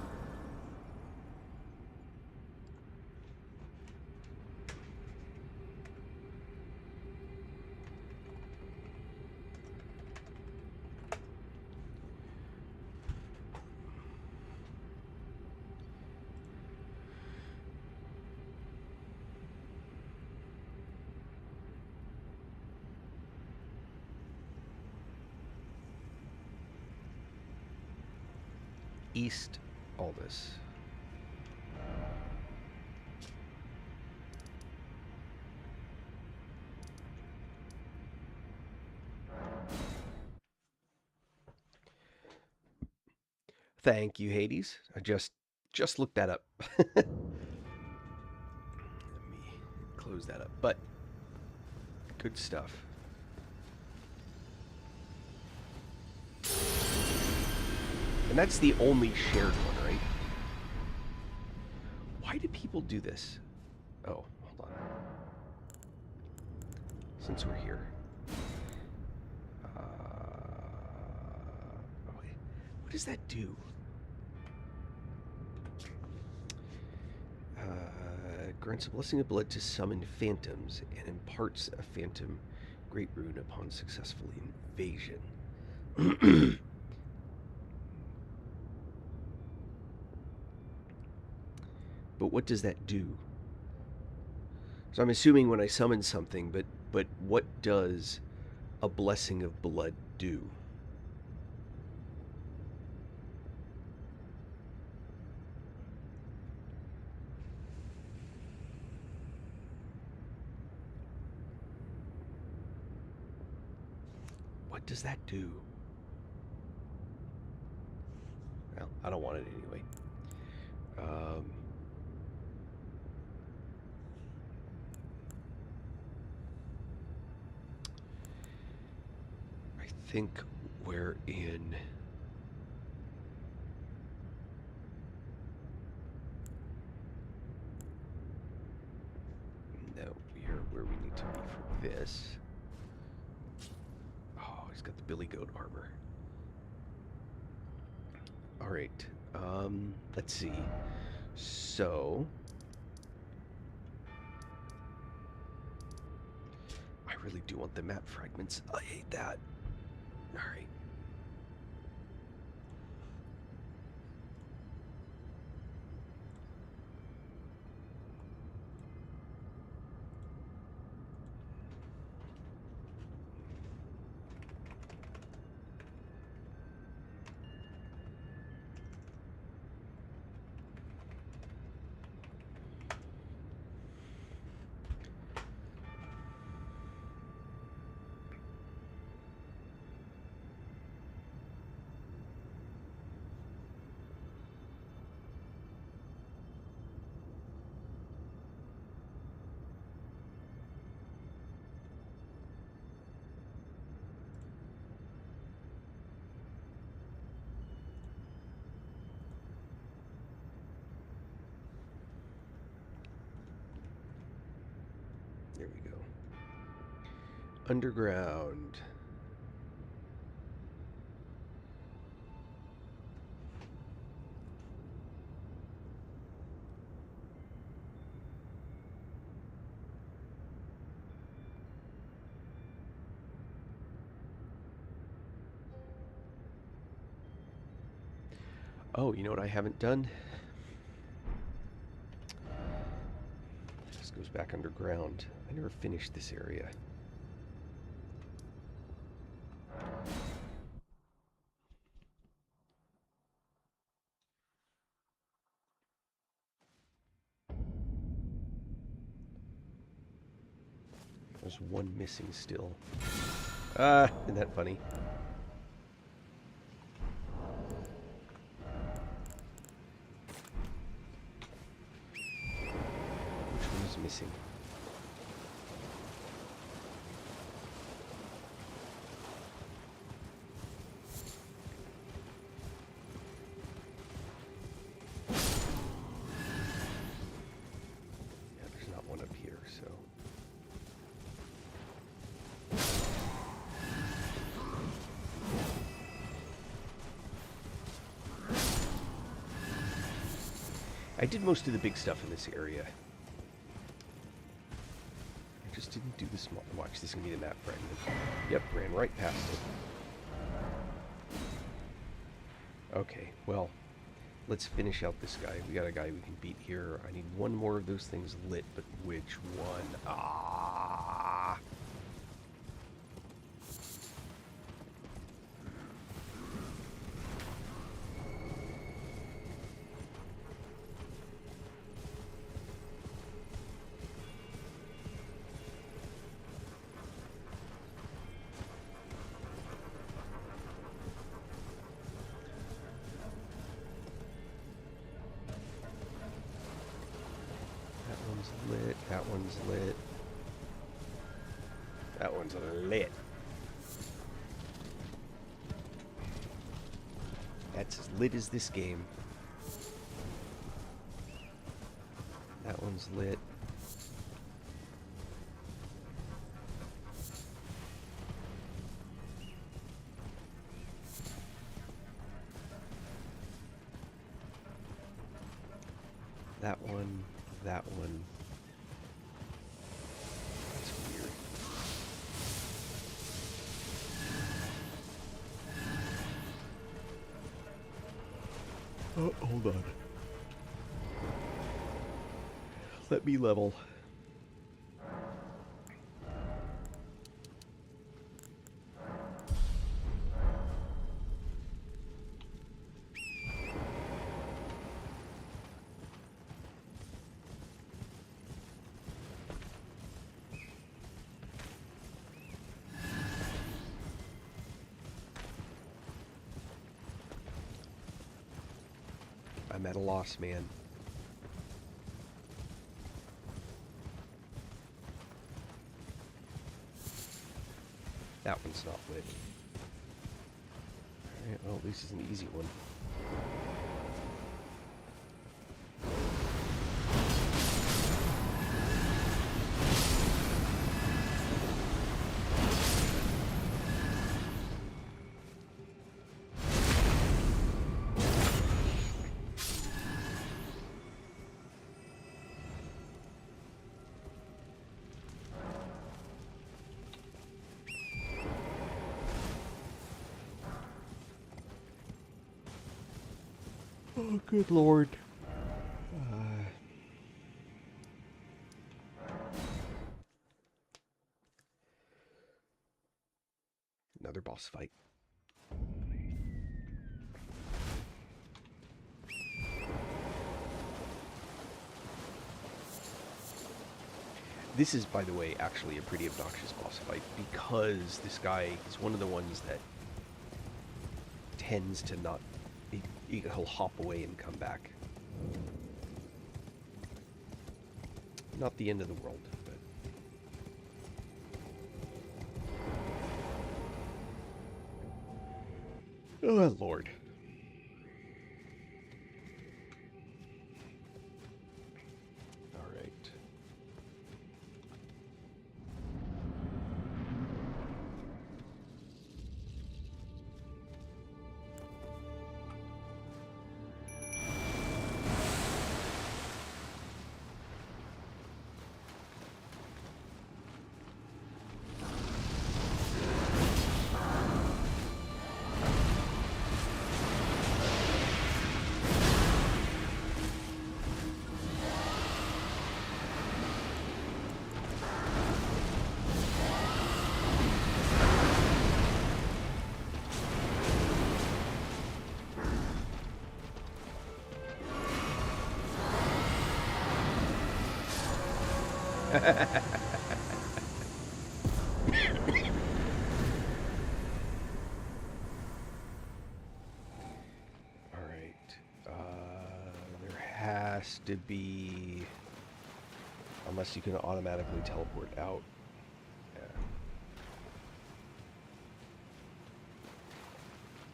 East Aldous. Thank you, Hades. I just looked that up. Let me close that up. But good stuff. And that's the only shared one, right? Why do people do this? Oh, hold on. Since we're here. What does that do? Grants a blessing of blood to summon phantoms and imparts a phantom great rune upon successful invasion. But what does that do? So I'm assuming when I summon something, but what does a blessing of blood do? What does that do? Well, I don't want it anyway. I think we're in... No, we're where we need to be for this. Oh, he's got the billy goat armor. All right. Let's see. So I really do want the map fragments. I hate that. All right. There we go. Underground. Oh, you know what I haven't done? This goes back underground. I never finished this area. There's one missing still. Isn't that funny? Which one is missing? Yeah, there's not one up here, so... I did most of the big stuff in this area. I just didn't do the small... Watch, this is going to be the map fragment. Yep, ran right past it. Okay, well, let's finish out this guy. We got a guy we can beat here. I need one more of those things lit, but which one? Ah! one's lit. That one's lit. That one's lit. That's as lit as this game. That one's lit. That one, that one. That's weird. Oh, hold on. Let me level. I'm at a loss, man. That one's not lit. Alright, well, at least it's an easy one. Oh, good lord. Another boss fight. This is, by the way, actually a pretty obnoxious boss fight because this guy is one of the ones that tends to not... He'll hop away and come back. Not the end of the world, but... Oh, Lord. Alright. Alright. There has to be... Unless you can automatically teleport out. Yeah.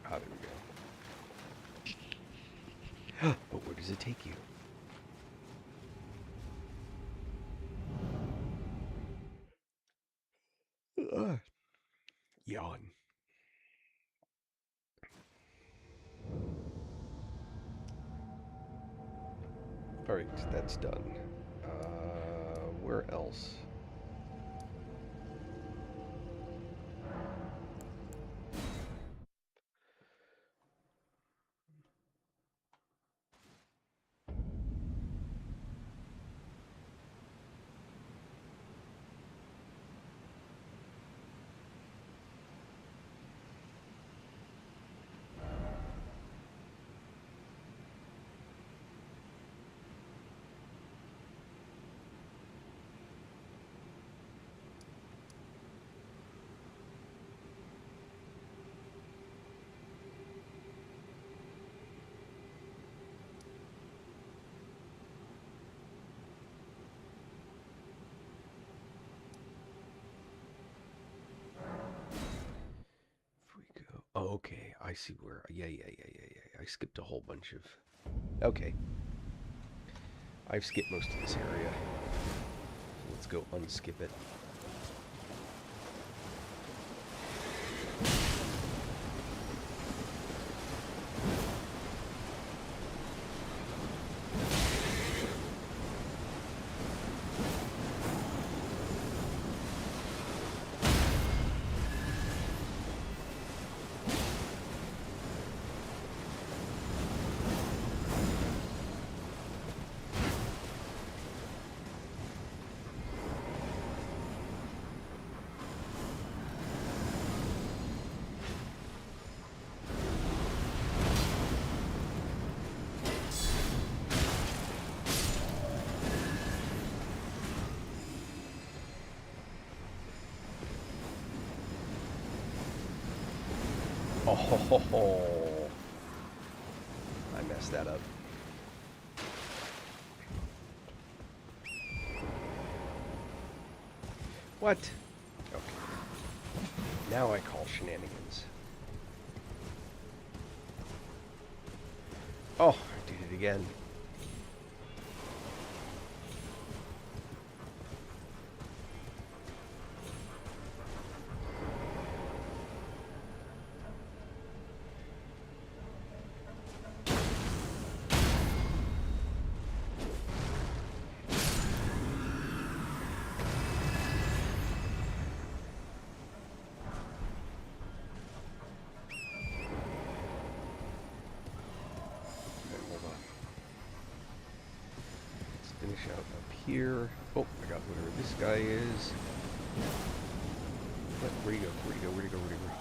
Ah, there we go. But where does it take you? Yawn. Alright, that's done. Where else? I see where. Yeah. I skipped a whole bunch of. Okay. I've skipped most of this area. So let's go unskip it. Oh, I messed that up. What? Okay. Now I call shenanigans. Oh, I did it again. Finish out up here. Oh, I got whatever this guy is. Where'd he go? Where'd he go? Where'd he go? Where'd he go?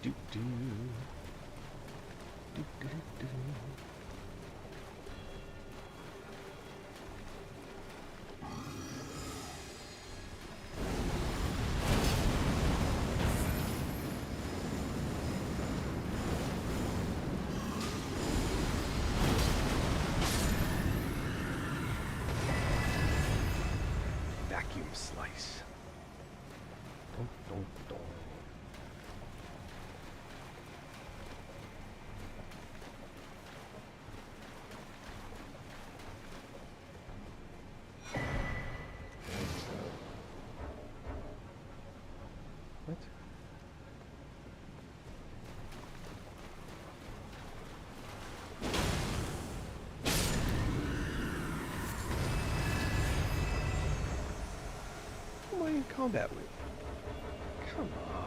Do do. Do do do. Vacuum slice. Don't. What? Who am I in combat with? Come on.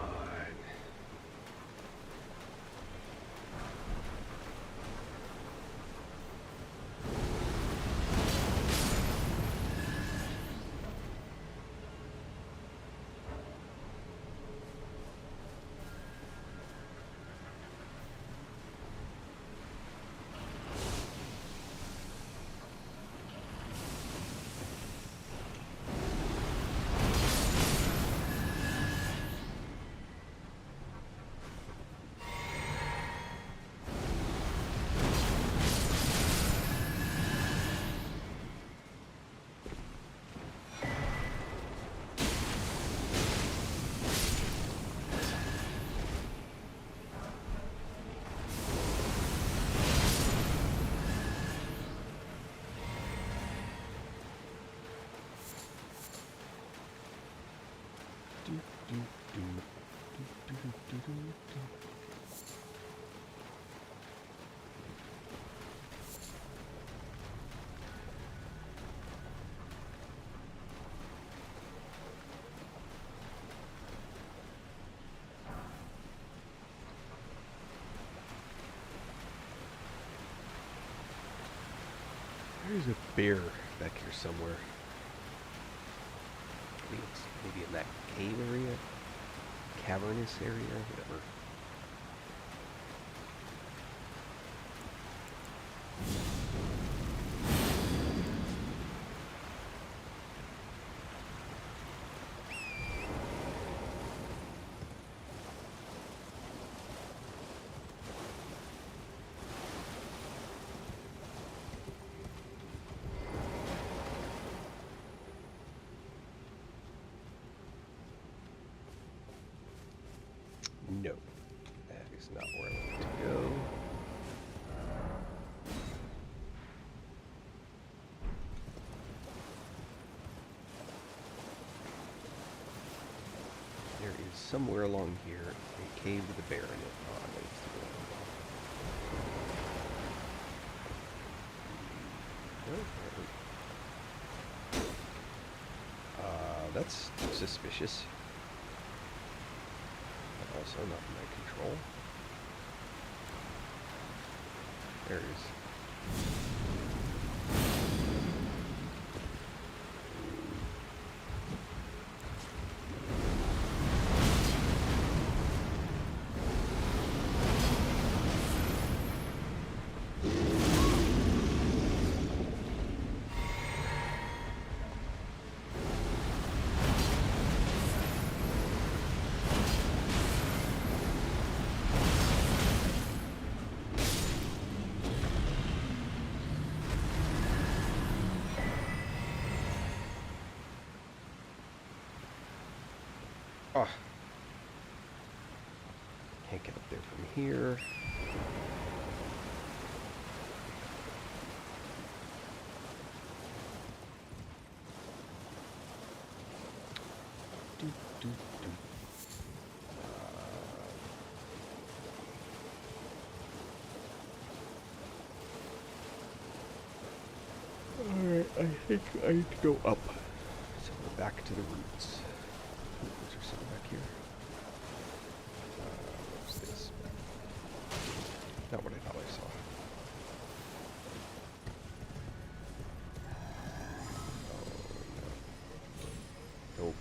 There's a bear back here somewhere. I think it's maybe in that cave area, cavernous area, whatever. No, that is not where I want to go. There is somewhere along here a cave with a bear in it. Oh, I know it's the one. That's suspicious. Also not in my control. There it is. Oh. Can't get up there from here. Do, do, do. Alright, I think I need to go up. So we're back to the roots. Is there something back here? What's this? Not what I thought I saw. Oh, no. Nope.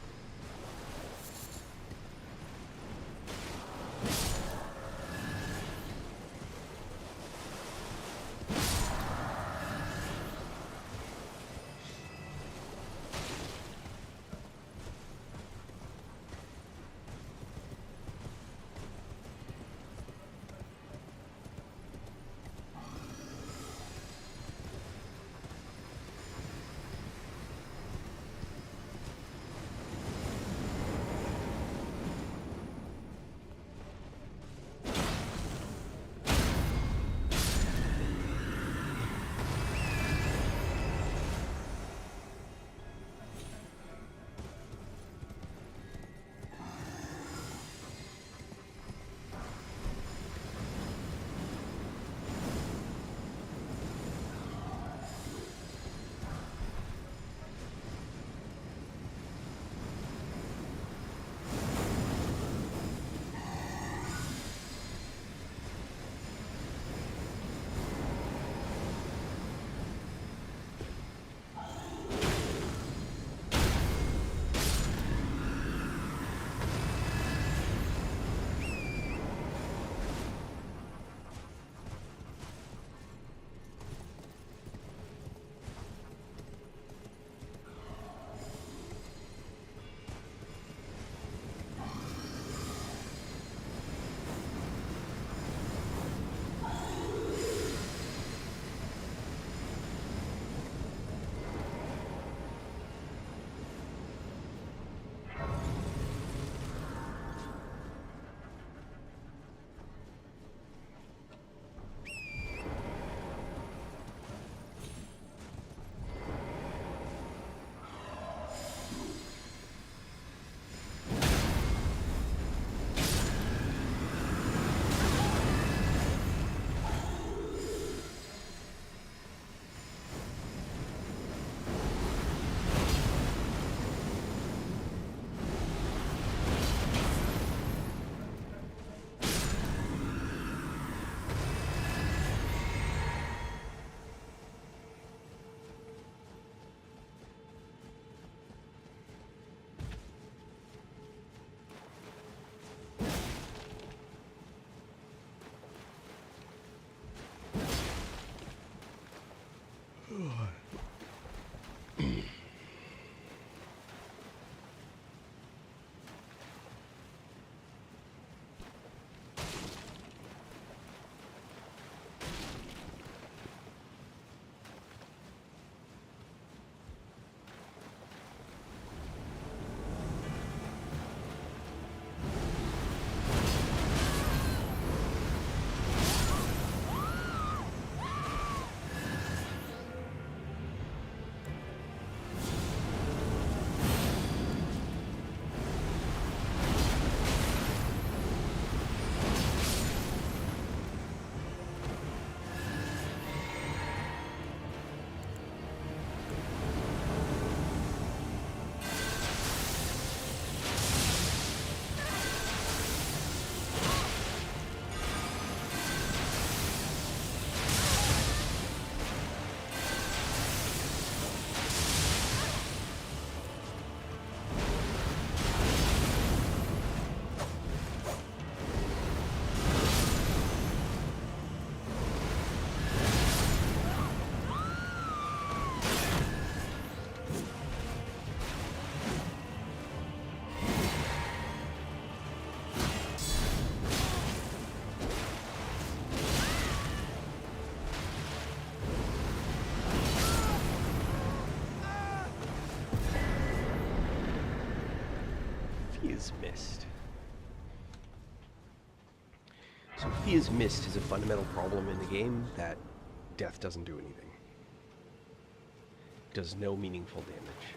Fia's Mist. So Fia's Mist is a fundamental problem in the game that death doesn't do anything. Does no meaningful damage.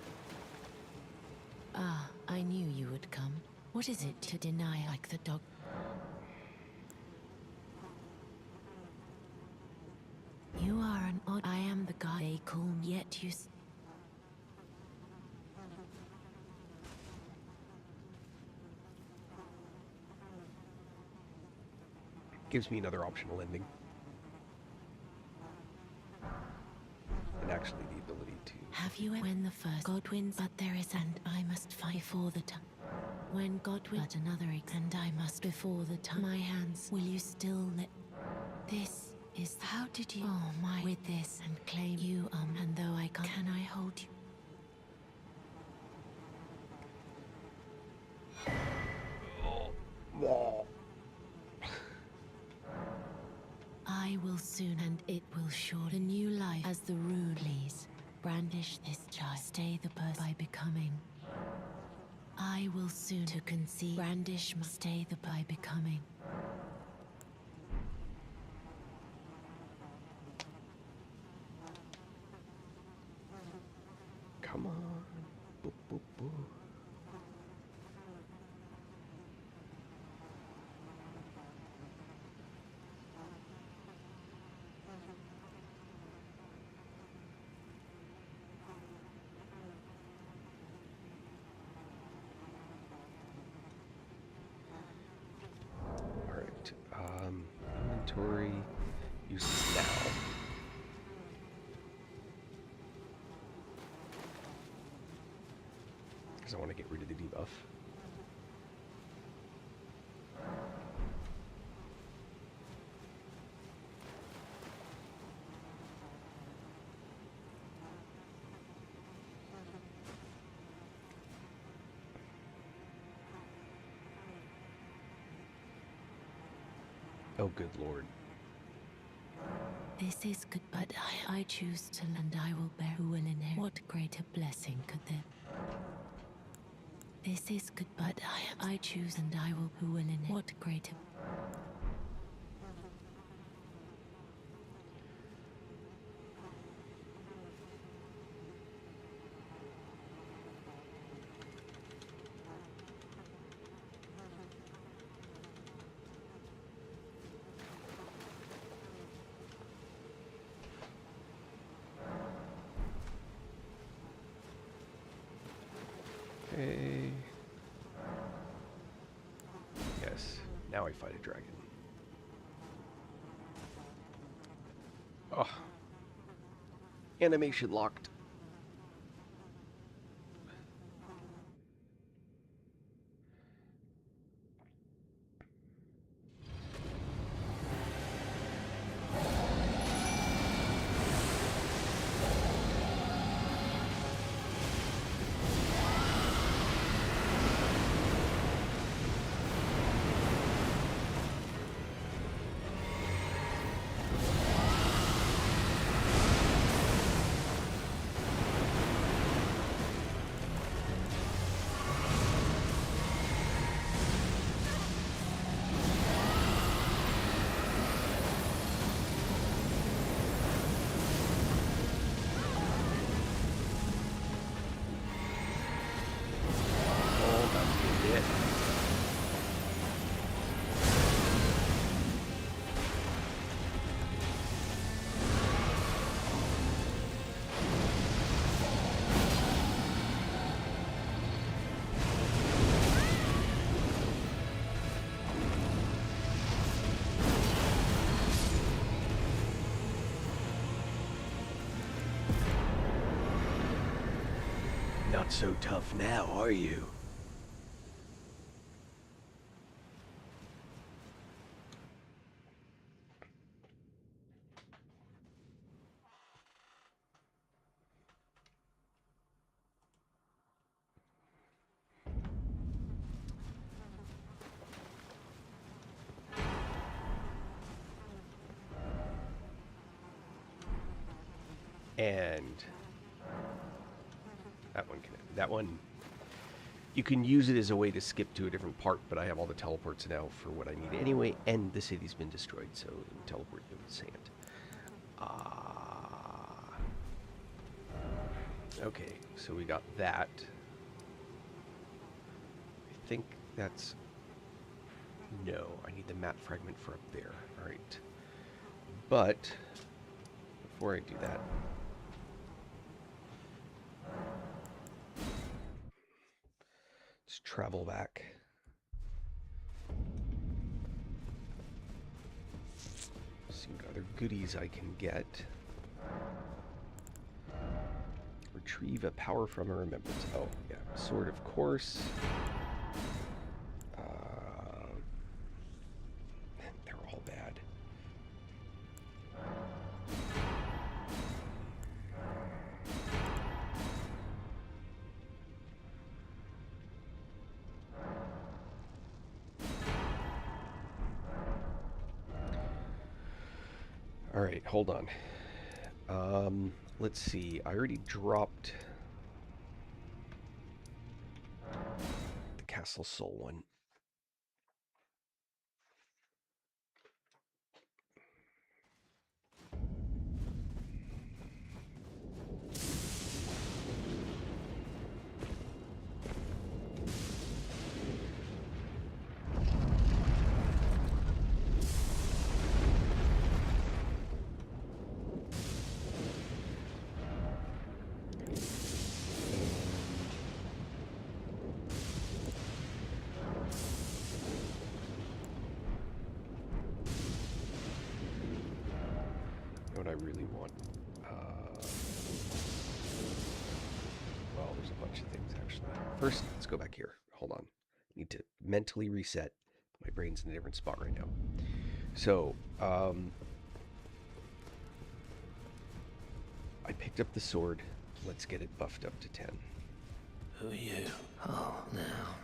Ah, I knew you would come. What is it to deny like the dog? You are an odd. I am the guy they call me, yet you. Gives me another optional ending. And actually the ability to... Have you when the first God wins, but there is, and I must fight for the time. When God wins, but another and I must before the time. My hands, will you still let? This is how did you? Oh my! With this and claim you and though I can't, can I hold you? I will soon, and it will sure the new life as the rune please. Brandish this child, stay the purse by becoming. I will soon to conceive. Brandish must stay the by becoming. Come on. Boop, boop, boop. Alright, inventory uses now. Because I want to get rid of the debuff. Oh, good lord. This is good, but I choose to, and I will bear who will inherit. What greater blessing could there? This is good, but I choose, and I will who will inherit. What greater? Okay. Yes, now I fight a dragon. Oh. Animation locked. Not so tough now, are you? And that one You can use it as a way to skip to a different part, but I have all the teleports now for what I need anyway, and the city's been destroyed, so teleport to the sand. Okay, so we got that. I think that's... No, I need the map fragment for up there. Alright. But, before I do that... let's travel back. See what other goodies I can get. Retrieve a power from a remembrance. Oh, yeah. Sword, of course. They're all bad. All right, hold on. Let's see. I already dropped the Castle Soul one. What I really want. Well, there's a bunch of things actually. First, let's go back here. Hold on. I need to mentally reset. My brain's in a different spot right now. So, I picked up the sword. Let's get it buffed up to 10. Who are you? Oh, now.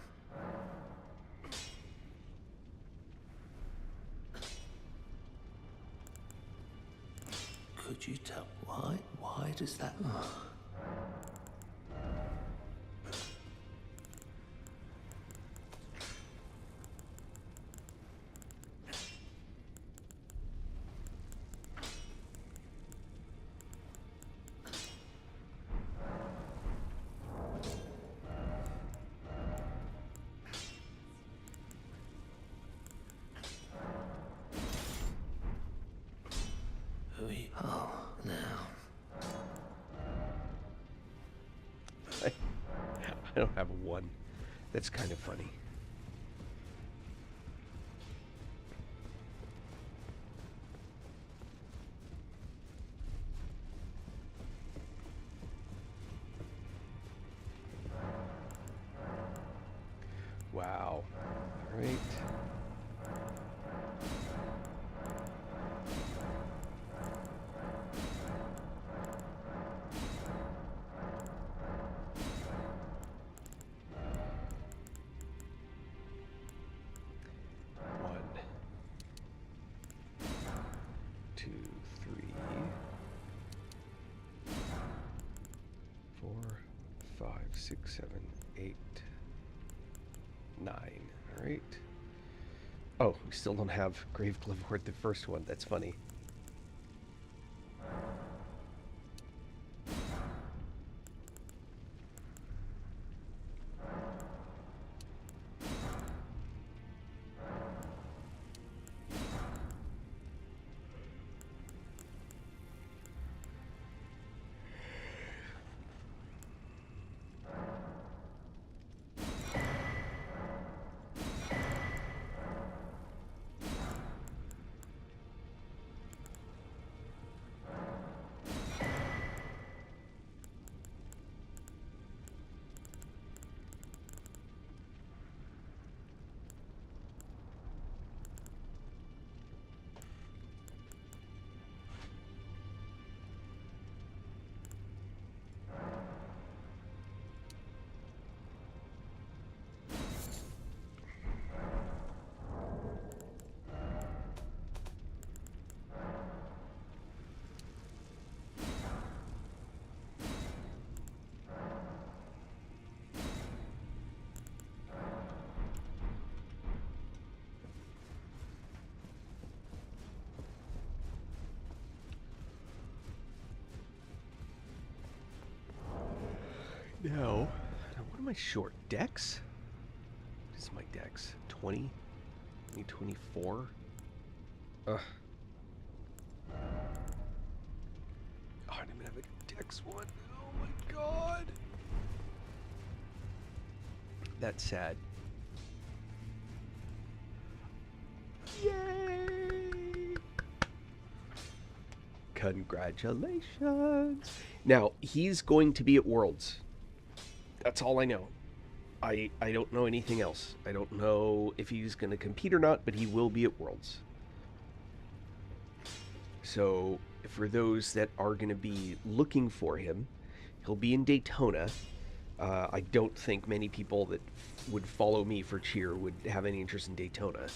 Could you tell why? Why does that... Who are you? Oh, now. I don't have a 1. That's kind of funny. Wow. All right. One, 2, 3, 4, 5, 6, 7, 8, 9. All right. Oh, we still don't have Grave Glimward, the first one. That's funny. Now, what am I short? Dex? What is my dex? 20? 24? Ugh. Oh, I didn't even have a dex one. Oh my god. That's sad. Yay! Congratulations. Now, he's going to be at Worlds. That's all I know. I don't know anything else. I don't know if he's going to compete or not, but he will be at Worlds. So, for those that are going to be looking for him, he'll be in Daytona. I don't think many people that would follow me for cheer would have any interest in Daytona.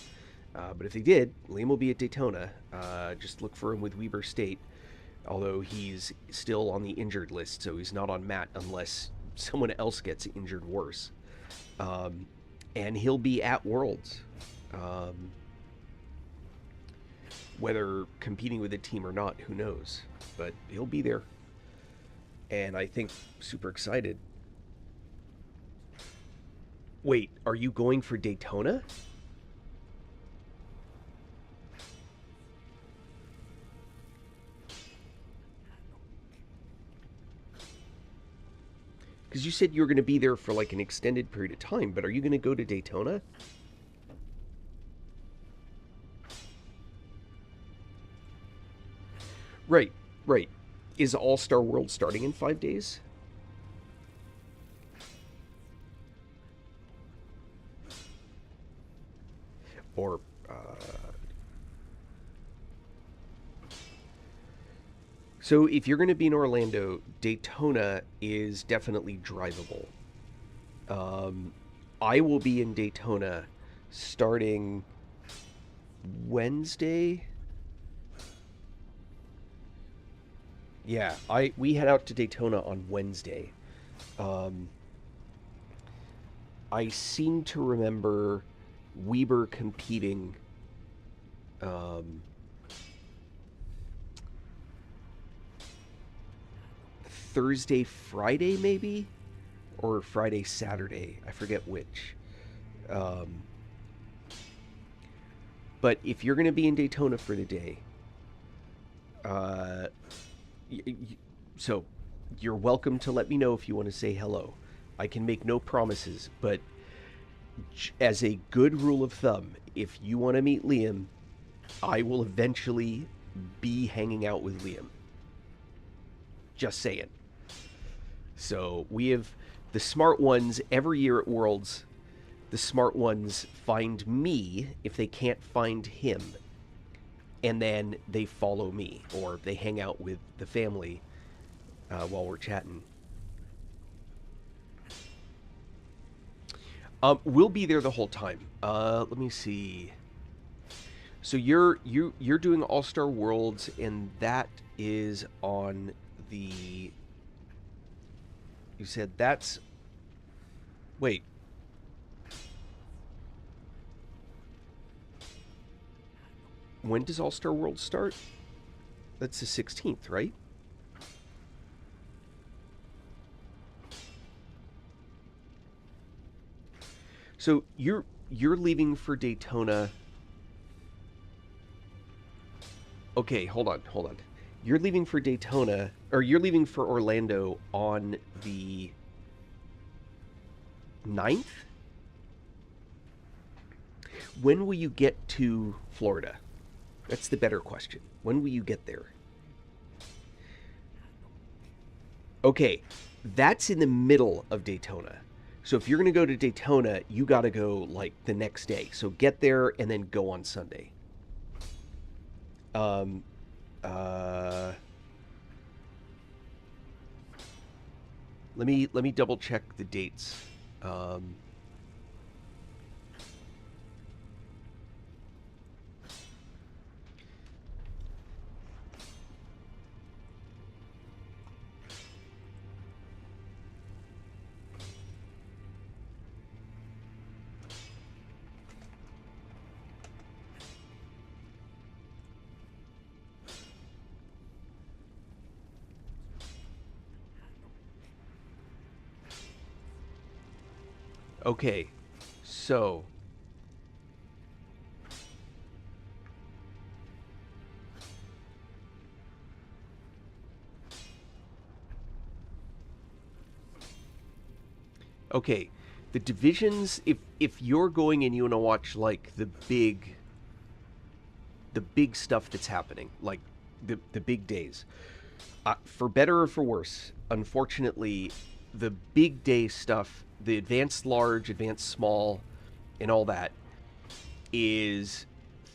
But if they did, Liam will be at Daytona. Just look for him with Weber State, although he's still on the injured list, so he's not on Matt unless someone else gets injured worse. And he'll be at Worlds. Whether competing with a team or not, who knows? But he'll be there. And I think super excited. Wait, are you going for Daytona? Because you said you were going to be there for like an extended period of time, but are you going to go to Daytona? Right, right. Is All-Star World starting in 5 days? Or, So if you're going to be in Orlando, Daytona is definitely drivable. I will be in Daytona starting Wednesday. Yeah, we head out to Daytona on Wednesday. I seem to remember Weber competing Thursday, Friday, maybe? Or Friday, Saturday. I forget which. But if you're going to be in Daytona for the day, so you're welcome to let me know if you want to say hello. I can make no promises, but as a good rule of thumb, if you want to meet Liam, I will eventually be hanging out with Liam. Just saying. So we have the smart ones every year at Worlds. The smart ones find me if they can't find him. And then they follow me, or they hang out with the family while we're chatting. We'll be there the whole time. Let me see. So you're doing All-Star Worlds, and that is on the... You said that's... Wait. When does All-Star World start? That's the 16th, right? So you're leaving for Daytona. Okay, hold on. You're leaving for Daytona, or you're leaving for Orlando on the 9th? When will you get to Florida? That's the better question. When will you get there? Okay, that's in the middle of Daytona. So if you're going to go to Daytona, you got to go like the next day. So get there and then go on Sunday. Let me double check the dates. Okay, so okay, the divisions. If you're going and you want to watch like the big stuff that's happening, like the big days, for better or for worse, unfortunately, the big day stuff, the advanced large, advanced small, and all that is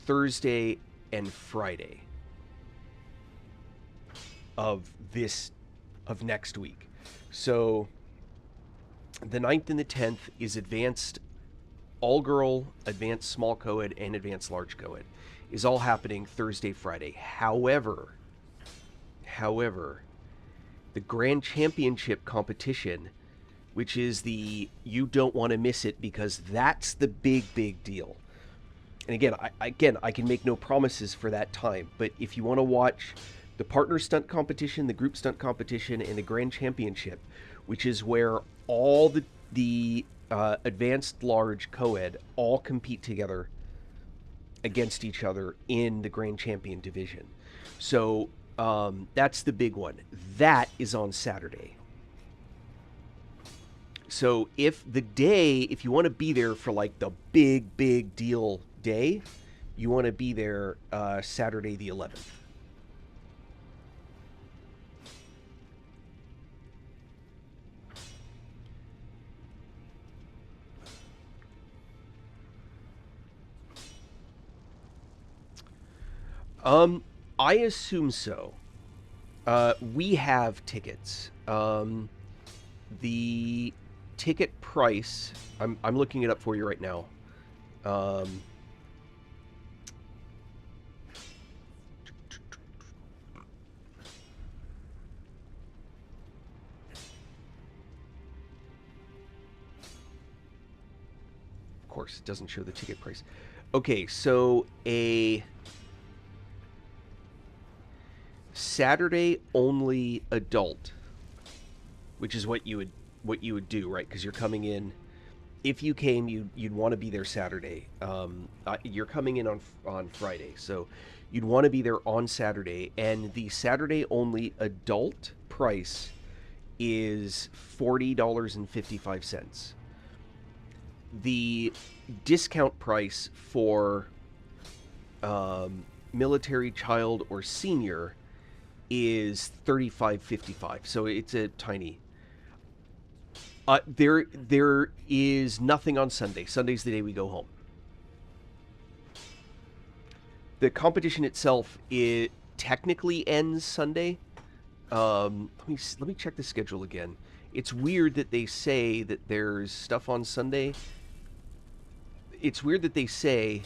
Thursday and Friday of this of next week. So the 9th and the 10th is advanced all girl, advanced small coed, and advanced large coed is all happening Thursday, Friday. However, the Grand Championship competition, which is the you don't want to miss it because that's the big deal. And again, I can make no promises for that time, but if you want to watch the partner stunt competition, the group stunt competition, and the Grand Championship, which is where all the advanced large co-ed all compete together against each other in the Grand Champion division. So that's the big one. That is on Saturday. So if you want to be there for like the big deal day, you want to be there Saturday the 11th. I assume so. We have tickets. The ticket price. I'm looking it up for you right now. Um, of course, it doesn't show the ticket price. Okay, so a Saturday only adult, which is what you would do, right? Because you're coming in. If you came, you'd want to be there Saturday. You're coming in on Friday, so you'd want to be there on Saturday. And the Saturday only adult price is $40.55. The discount price for military, child, or senior is $35.55. So it's a tiny. There is nothing on Sunday. Sunday's the day we go home. The competition itself, it technically ends Sunday. Let me check the schedule again. It's weird that they say that there's stuff on Sunday. It's weird that they say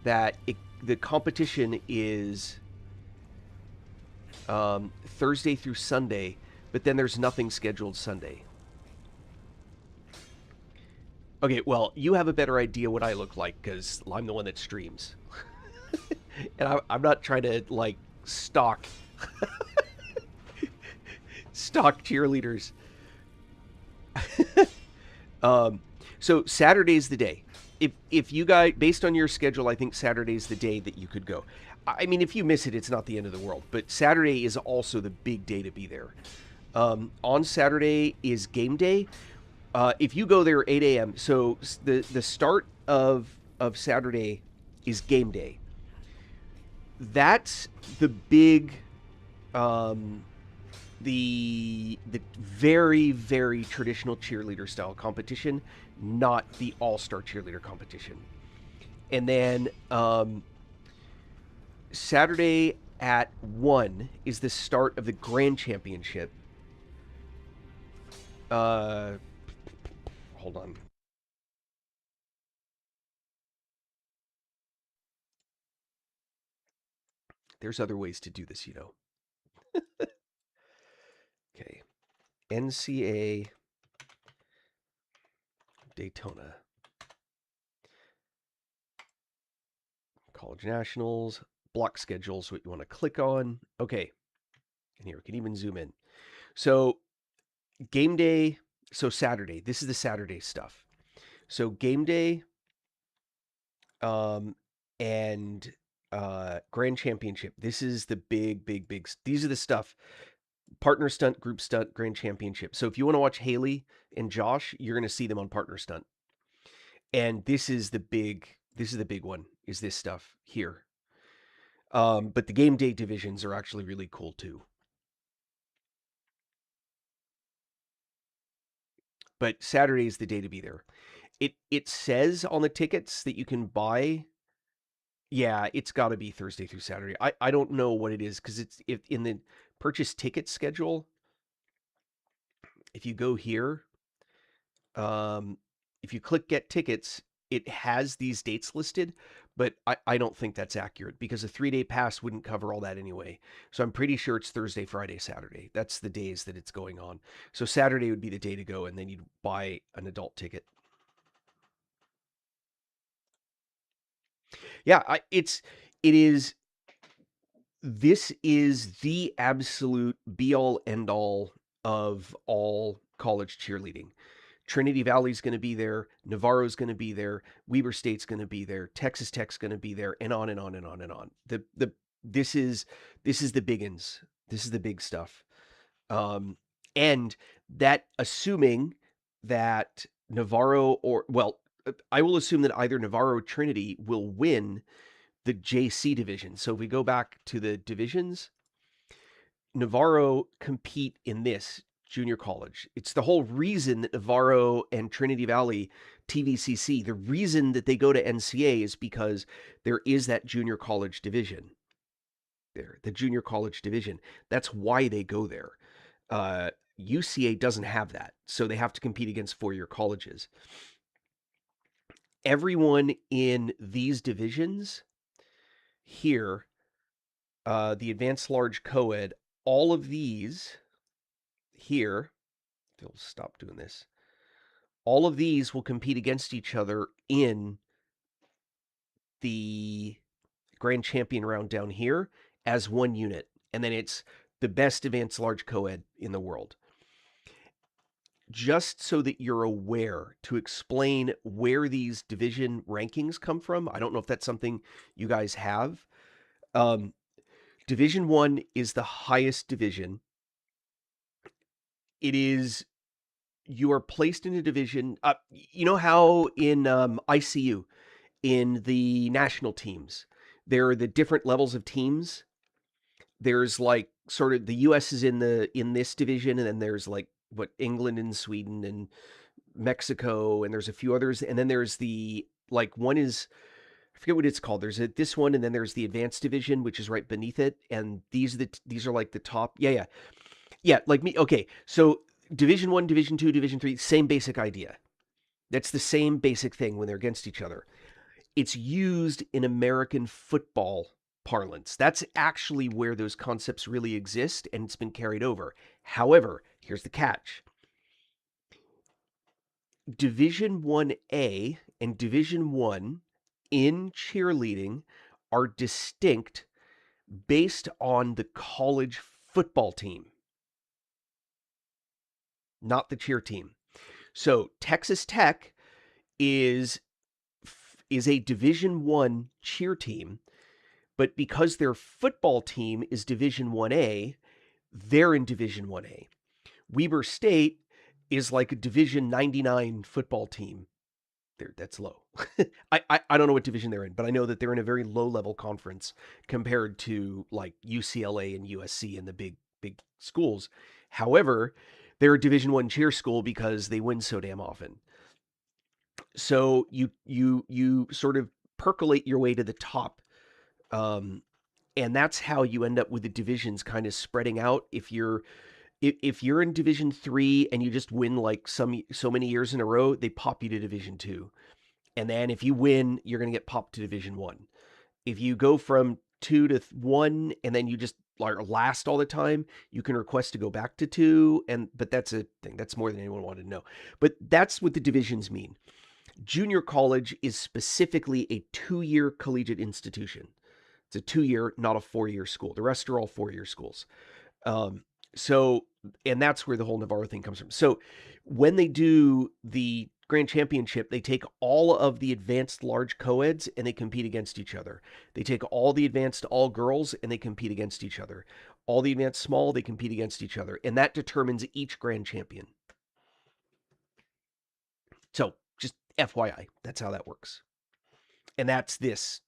that the competition is Thursday through Sunday, but then there's nothing scheduled Sunday. Okay, well, you have a better idea what I look like because I'm the one that streams. And I'm not trying to, like, stalk cheerleaders. So Saturday's the day. If you guys, based on your schedule, I think Saturday's the day that you could go. I mean, if you miss it, it's not the end of the world. But Saturday is also the big day to be there. On Saturday is game day. If you go there 8 a.m., so the start of Saturday is game day. That's the big, the very traditional cheerleader style competition, not the all-star cheerleader competition. And then Saturday at 1 is the start of the Grand Championship. Hold on. There's other ways to do this, you know. Okay. NCA Daytona. College Nationals. Block schedules, what you want to click on. Okay. And here, we can even zoom in. So, game day So Saturday, this is the Saturday stuff. So game day, um, and grand championship. This is the big. These are the stuff. Partner stunt, group stunt, grand championship. So if you want to watch Haley and Josh, you're going to see them on partner stunt. And this is the big. This is the big one. Is this stuff here? But the game day divisions are actually really cool too. But Saturday is the day to be there. It says on the tickets that you can buy. Yeah, it's got to be Thursday through Saturday. I don't know what it is because it's if in the purchase ticket schedule. If you go here, um, if you click get tickets, it has these dates listed, but I don't think that's accurate because a 3-day pass wouldn't cover all that anyway. So I'm pretty sure it's Thursday, Friday, Saturday. That's the days that it's going on. So Saturday would be the day to go, and then you'd buy an adult ticket. Yeah, it is. This is the absolute be all end all of all college cheerleading. Trinity Valley's going to be there, Navarro's going to be there, Weber State's going to be there, Texas Tech's going to be there, and on and on and on and on. The this is the biggins. This is the big stuff. Um, and that assuming that Navarro or well, I will assume that either Navarro or Trinity will win the JC division. So if we go back to the divisions, Navarro compete in this junior college. It's the whole reason that Navarro and Trinity Valley TVCC, the reason that they go to NCA is because there is that junior college division there, the junior college division. That's why they go there. UCA doesn't have that, so they have to compete against four-year colleges. Everyone in these divisions here, the advanced large co-ed, all of these here, they'll stop doing this. All of these will compete against each other in the grand champion round down here as one unit. And then it's the best advanced large co-ed in the world. Just so that you're aware to explain where these division rankings come from. I don't know if that's something you guys have. Division 1 is the highest division. It is you are placed in a division. You know how in ICU, in the national teams, there are the different levels of teams. There's like sort of the U.S. is in this division, and then there's like what England and Sweden and Mexico, and there's a few others, and then there's the like one is I forget what it's called. There's this one, and then there's the advanced division, which is right beneath it, and these are like the top. Yeah. Like me. Okay, so Division 1, Division 2, Division 3, same basic idea. That's the same basic thing when they're against each other. It's used in American football parlance. That's actually where those concepts really exist, and it's been carried over. However, here's the catch. Division 1A and Division 1 in cheerleading are distinct based on the college football team, not the cheer team. So Texas Tech is a Division 1 cheer team, but because their football team is Division 1A, they're in Division 1A. Weber State is like a Division 99 football team. That's low. I don't know what division they're in, but I know that they're in a very low level conference compared to like UCLA and USC and the big schools. However, they're a Division 1 cheer school because they win so damn often. So you sort of percolate your way to the top. And that's how you end up with the divisions kind of spreading out. If you're in Division 3 and you just win like so many years in a row, they pop you to Division 2. And then if you win, you're going to get popped to Division 1. If you go from 2 to 1 and then you just are last all the time, you can request to go back to 2, but that's a thing. That's more than anyone wanted to know. But that's what the divisions mean. Junior college is specifically a 2-year collegiate institution. It's a 2-year, not a 4-year school. The rest are all 4-year schools. So and that's where the whole Navarro thing comes from. So when they do the Grand Championship, they take all of the advanced large co-eds and they compete against each other. They take all the advanced all girls and they compete against each other. All the advanced small, they compete against each other. And that determines each grand champion. So just FYI, that's how that works. And that's this.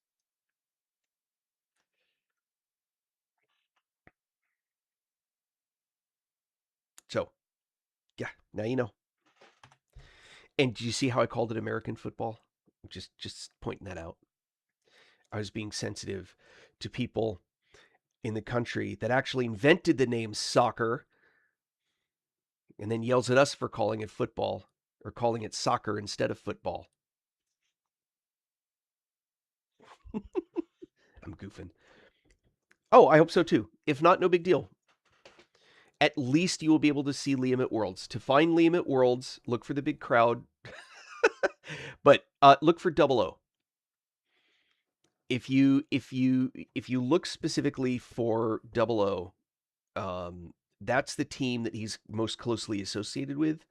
So yeah, now you know. And do you see how I called it American football? Just pointing that out. I was being sensitive to people in the country that actually invented the name soccer and then yells at us for calling it football or calling it soccer instead of football. I'm goofing. Oh, I hope so too. If not, no big deal. At least you will be able to see Liam at Worlds. To find Liam at Worlds, look for the big crowd. But look for Double O. If you look specifically for Double O, that's the team that he's most closely associated with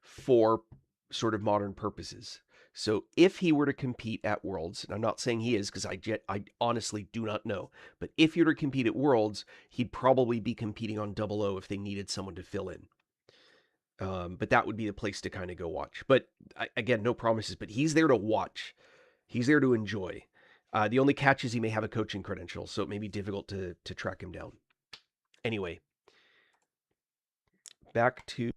for sort of modern purposes. So if he were to compete at Worlds, and I'm not saying he is because I honestly do not know, but if he were to compete at Worlds, he'd probably be competing on Double O if they needed someone to fill in. But that would be the place to kind of go watch. But again, no promises. But he's there to watch. He's there to enjoy. The only catch is he may have a coaching credential, so it may be difficult to track him down. Anyway, back to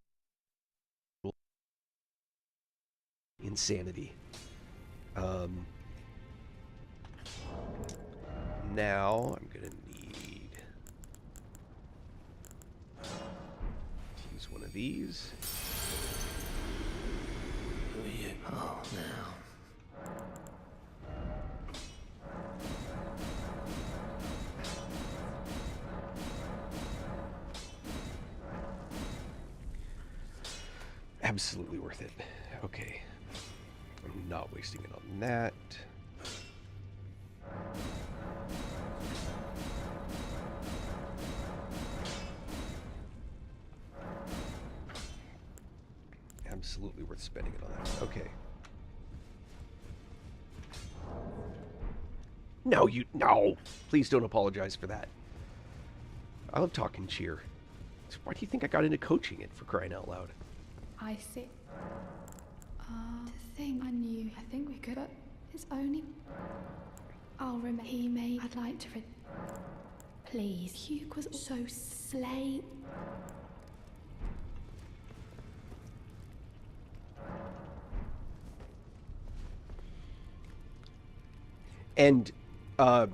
insanity. Now I'm gonna need to use one of these. Who are you? Oh, now. Absolutely worth it. Okay. I'm not wasting it on that. Absolutely worth spending it on that. Okay. No. Please don't apologize for that. I love talking cheer. So why do you think I got into coaching it, for crying out loud? I see. To think I knew. I think we could, but it's only. I'll remember. He may. I'd like to. Please. Hugh was so slay. And a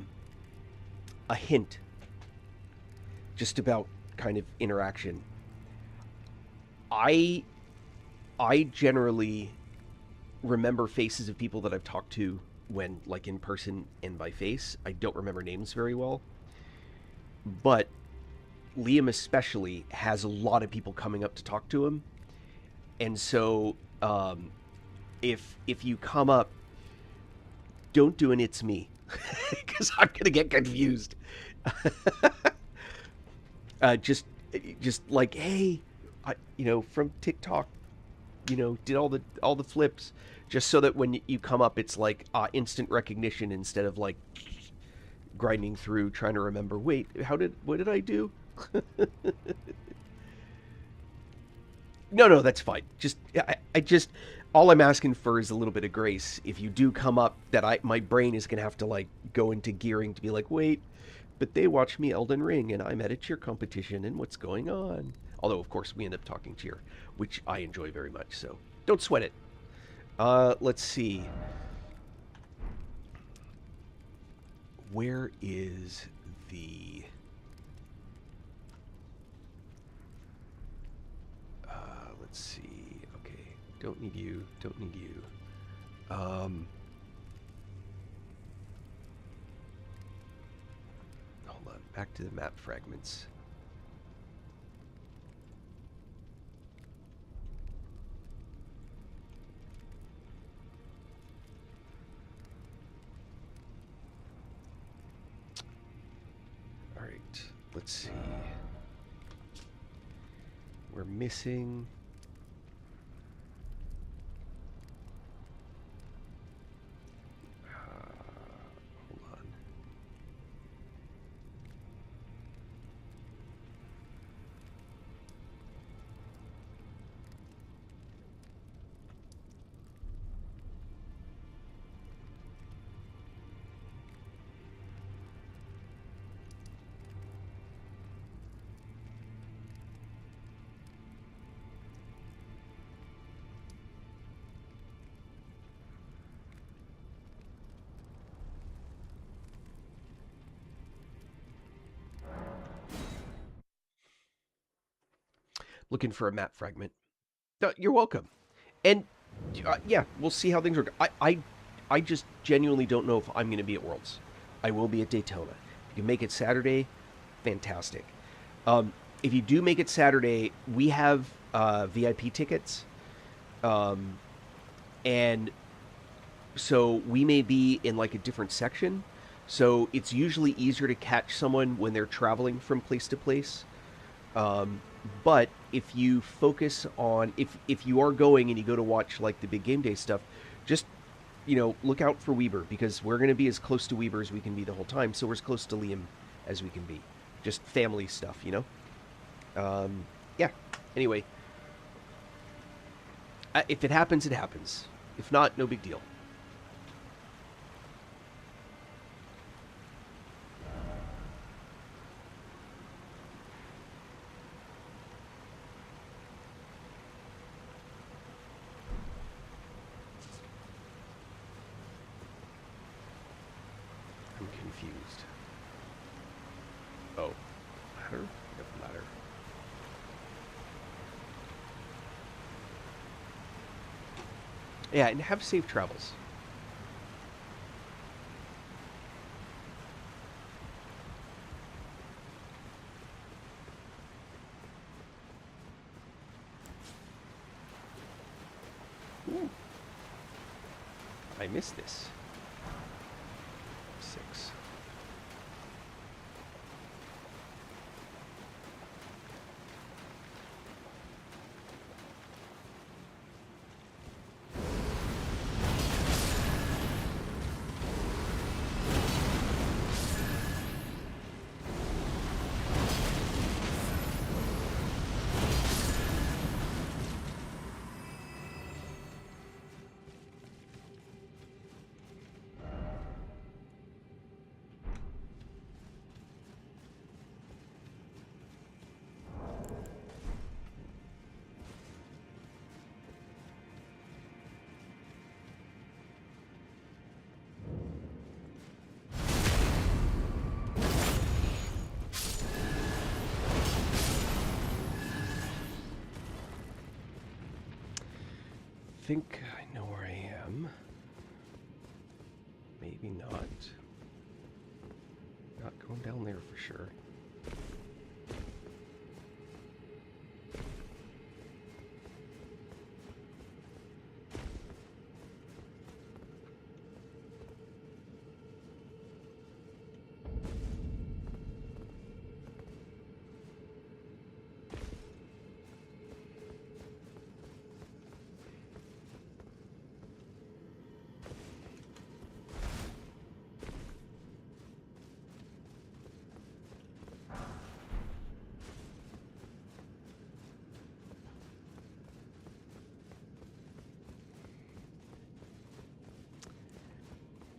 hint just about kind of interaction. I generally remember faces of people that I've talked to when like in person and by face. I don't remember names very well. But Liam especially has a lot of people coming up to talk to him. And so if you come up, don't do an "it's me" because I'm gonna get confused. Just like, hey, from TikTok, did all the flips, just so that when you come up, it's like instant recognition instead of like grinding through trying to remember. Wait, what did I do? No, that's fine. I just all I'm asking for is a little bit of grace. If you do come up, that my brain is gonna have to like go into gearing to be like, wait, but they watch me Elden Ring and I'm at a cheer competition and what's going on? Although of course we end up talking cheer, which I enjoy very much. So don't sweat it. Let's see. Where is the let's see. Okay, don't need you. Hold on. Back to the map fragments. All right. Let's see. We're missing... hold on. Looking for a map fragment. You're welcome. And yeah, we'll see how things work. I just genuinely don't know if I'm going to be at Worlds. I will be at Daytona. If you can make it Saturday, fantastic. If you do make it Saturday, we have VIP tickets. And so we may be in like a different section. So it's usually easier to catch someone when they're traveling from place to place. But if you focus on if you are going and you go to watch like the big game day stuff, just look out for Weber because we're going to be as close to Weber as we can be the whole time. So we're as close to Liam as we can be. Just family stuff, Yeah. Anyway, if it happens, it happens. If not, no big deal. I'm confused. Oh, ladder? Yep, ladder. Yeah, and have safe travels. Ooh. I missed this. 6. Think I know where I am. Maybe not. Not going down there for sure.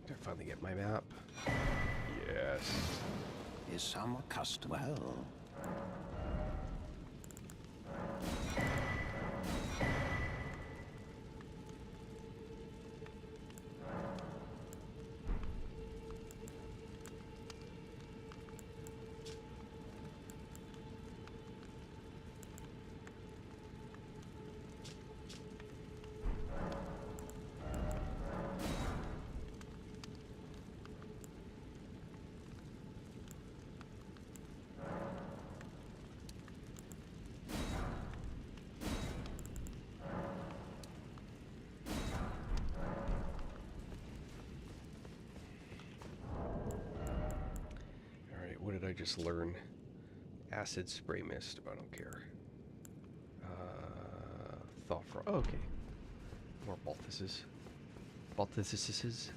Did I finally get my map? Yes. Is some custom? Well, Alright, what did I just learn? Acid spray mist. I don't care. thought for. Oh, okay. More Balthuses. Balthuses.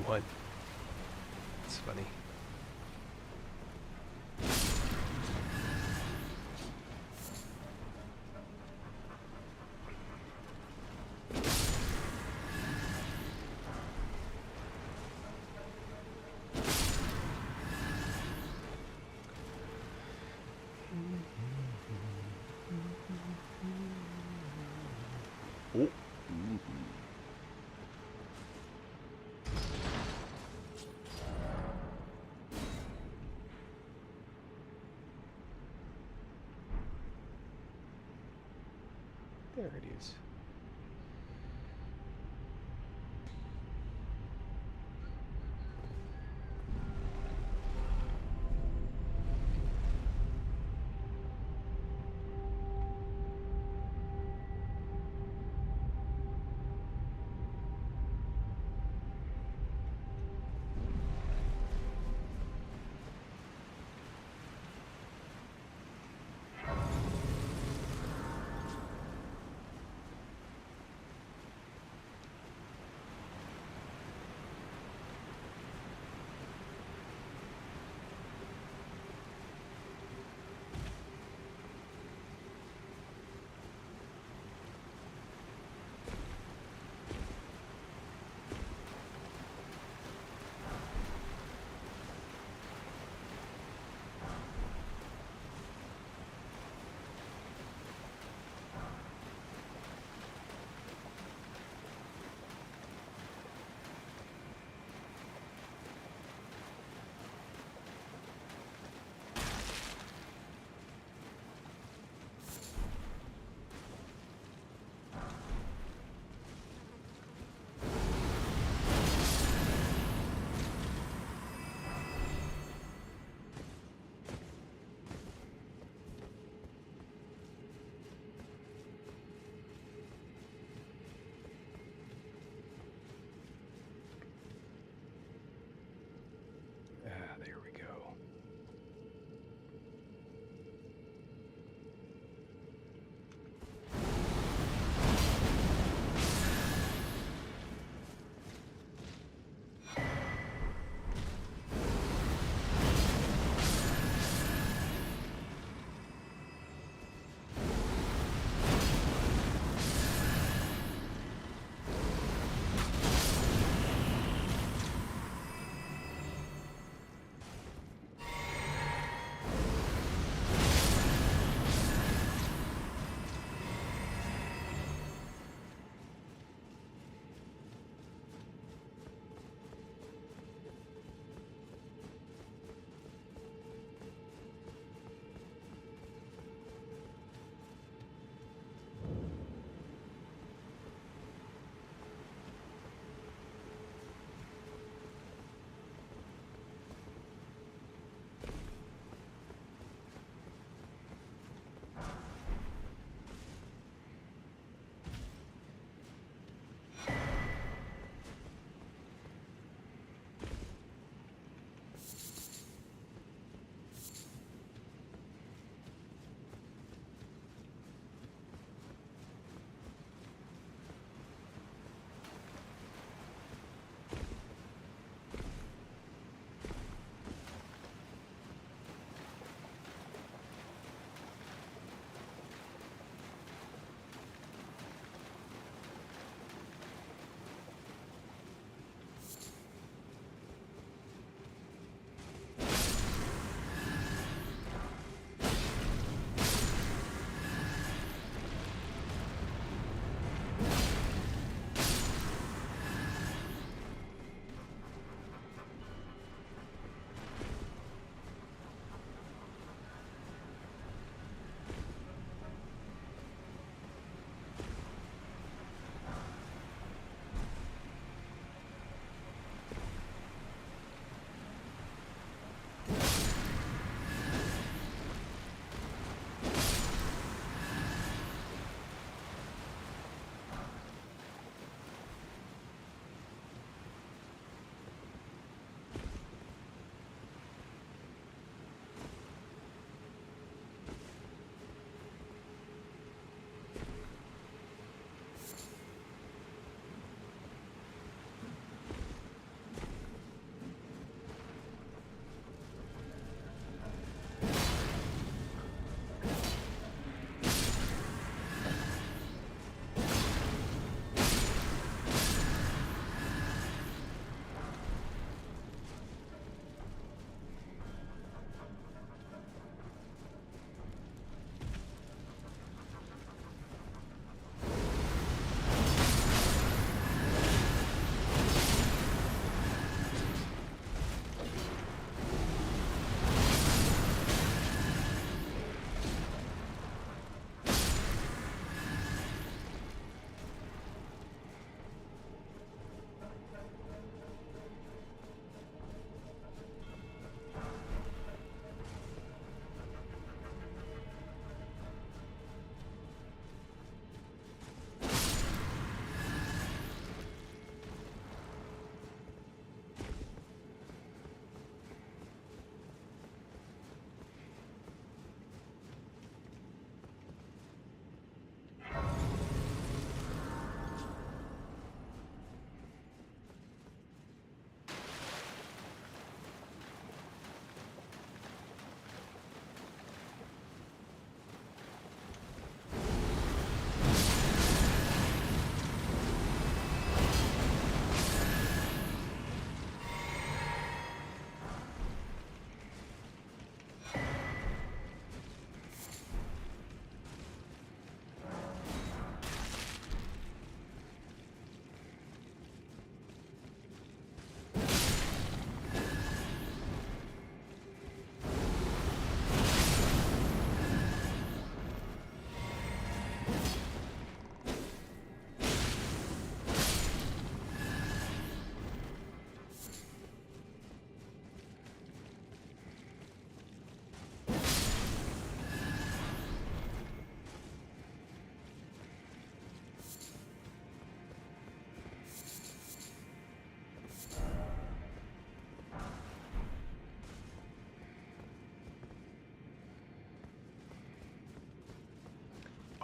What? It's funny. Oh. There it is.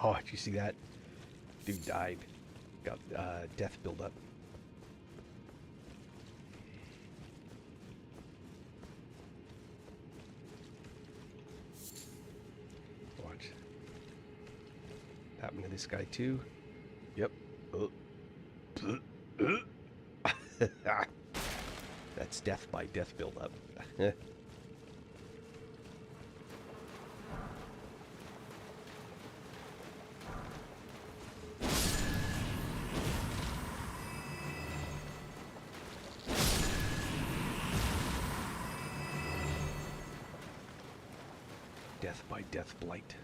Oh, did you see that? Dude died. Got death buildup. Watch. Happened to this guy too. Yep. That's death by death buildup. Death by death blight.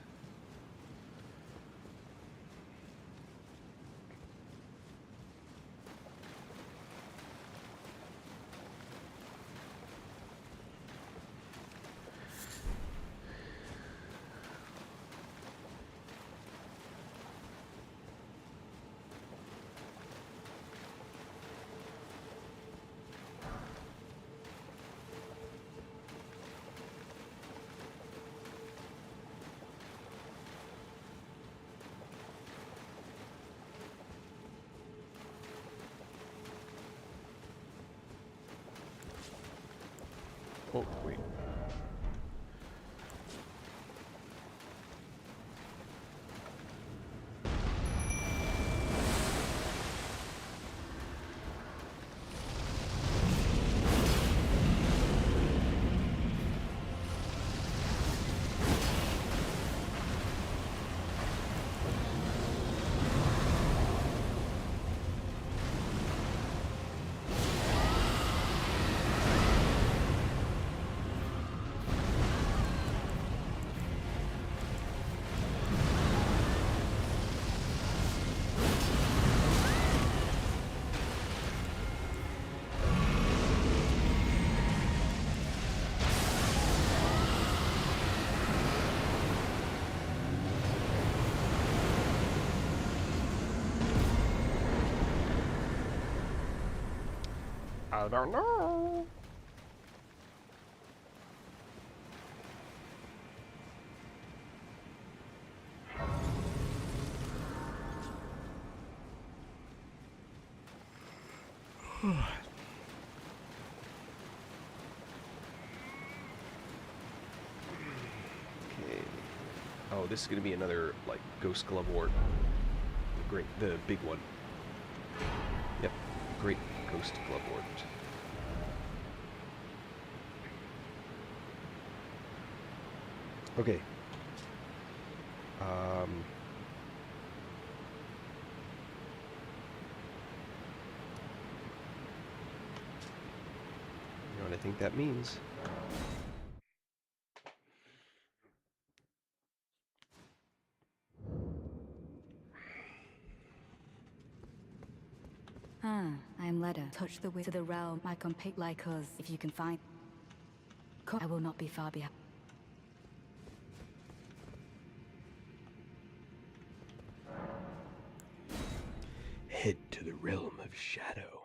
Oh, wait. I don't know. Okay. Oh, this is gonna be another like Ghost Glove Wart. The big one. Yep, Great Ghost Glove Wart. Okay. You know what I think that means? I am Leda. Touch the way to the realm. I can pick like us if you can find. I will not be far behind. Head to the realm of shadow.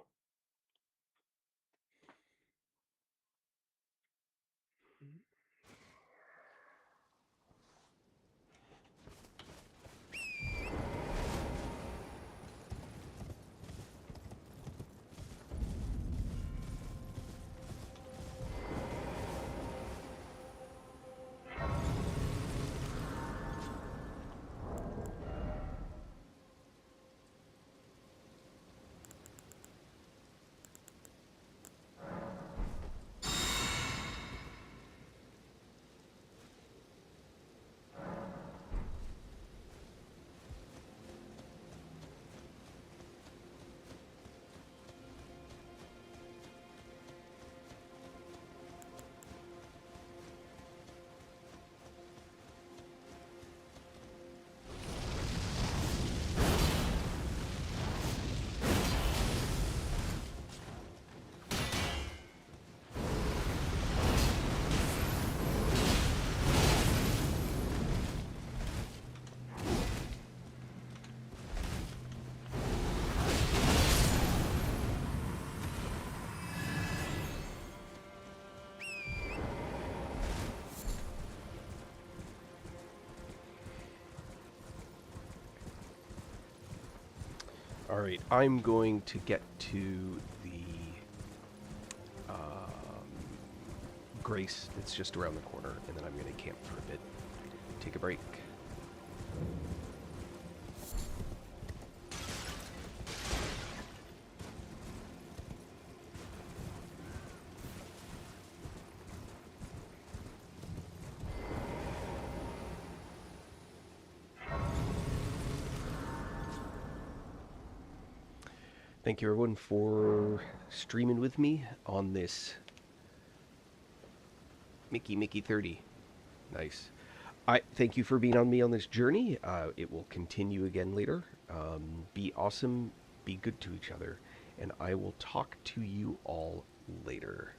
All right, I'm going to get to the Grace that's just around the corner, and then I'm going to camp for a bit. Take a break. Thank you everyone for streaming with me on this Mickey 30. Nice. I thank you for being on me on this journey. It will continue again later. Be awesome, be good to each other, and I will talk to you all later.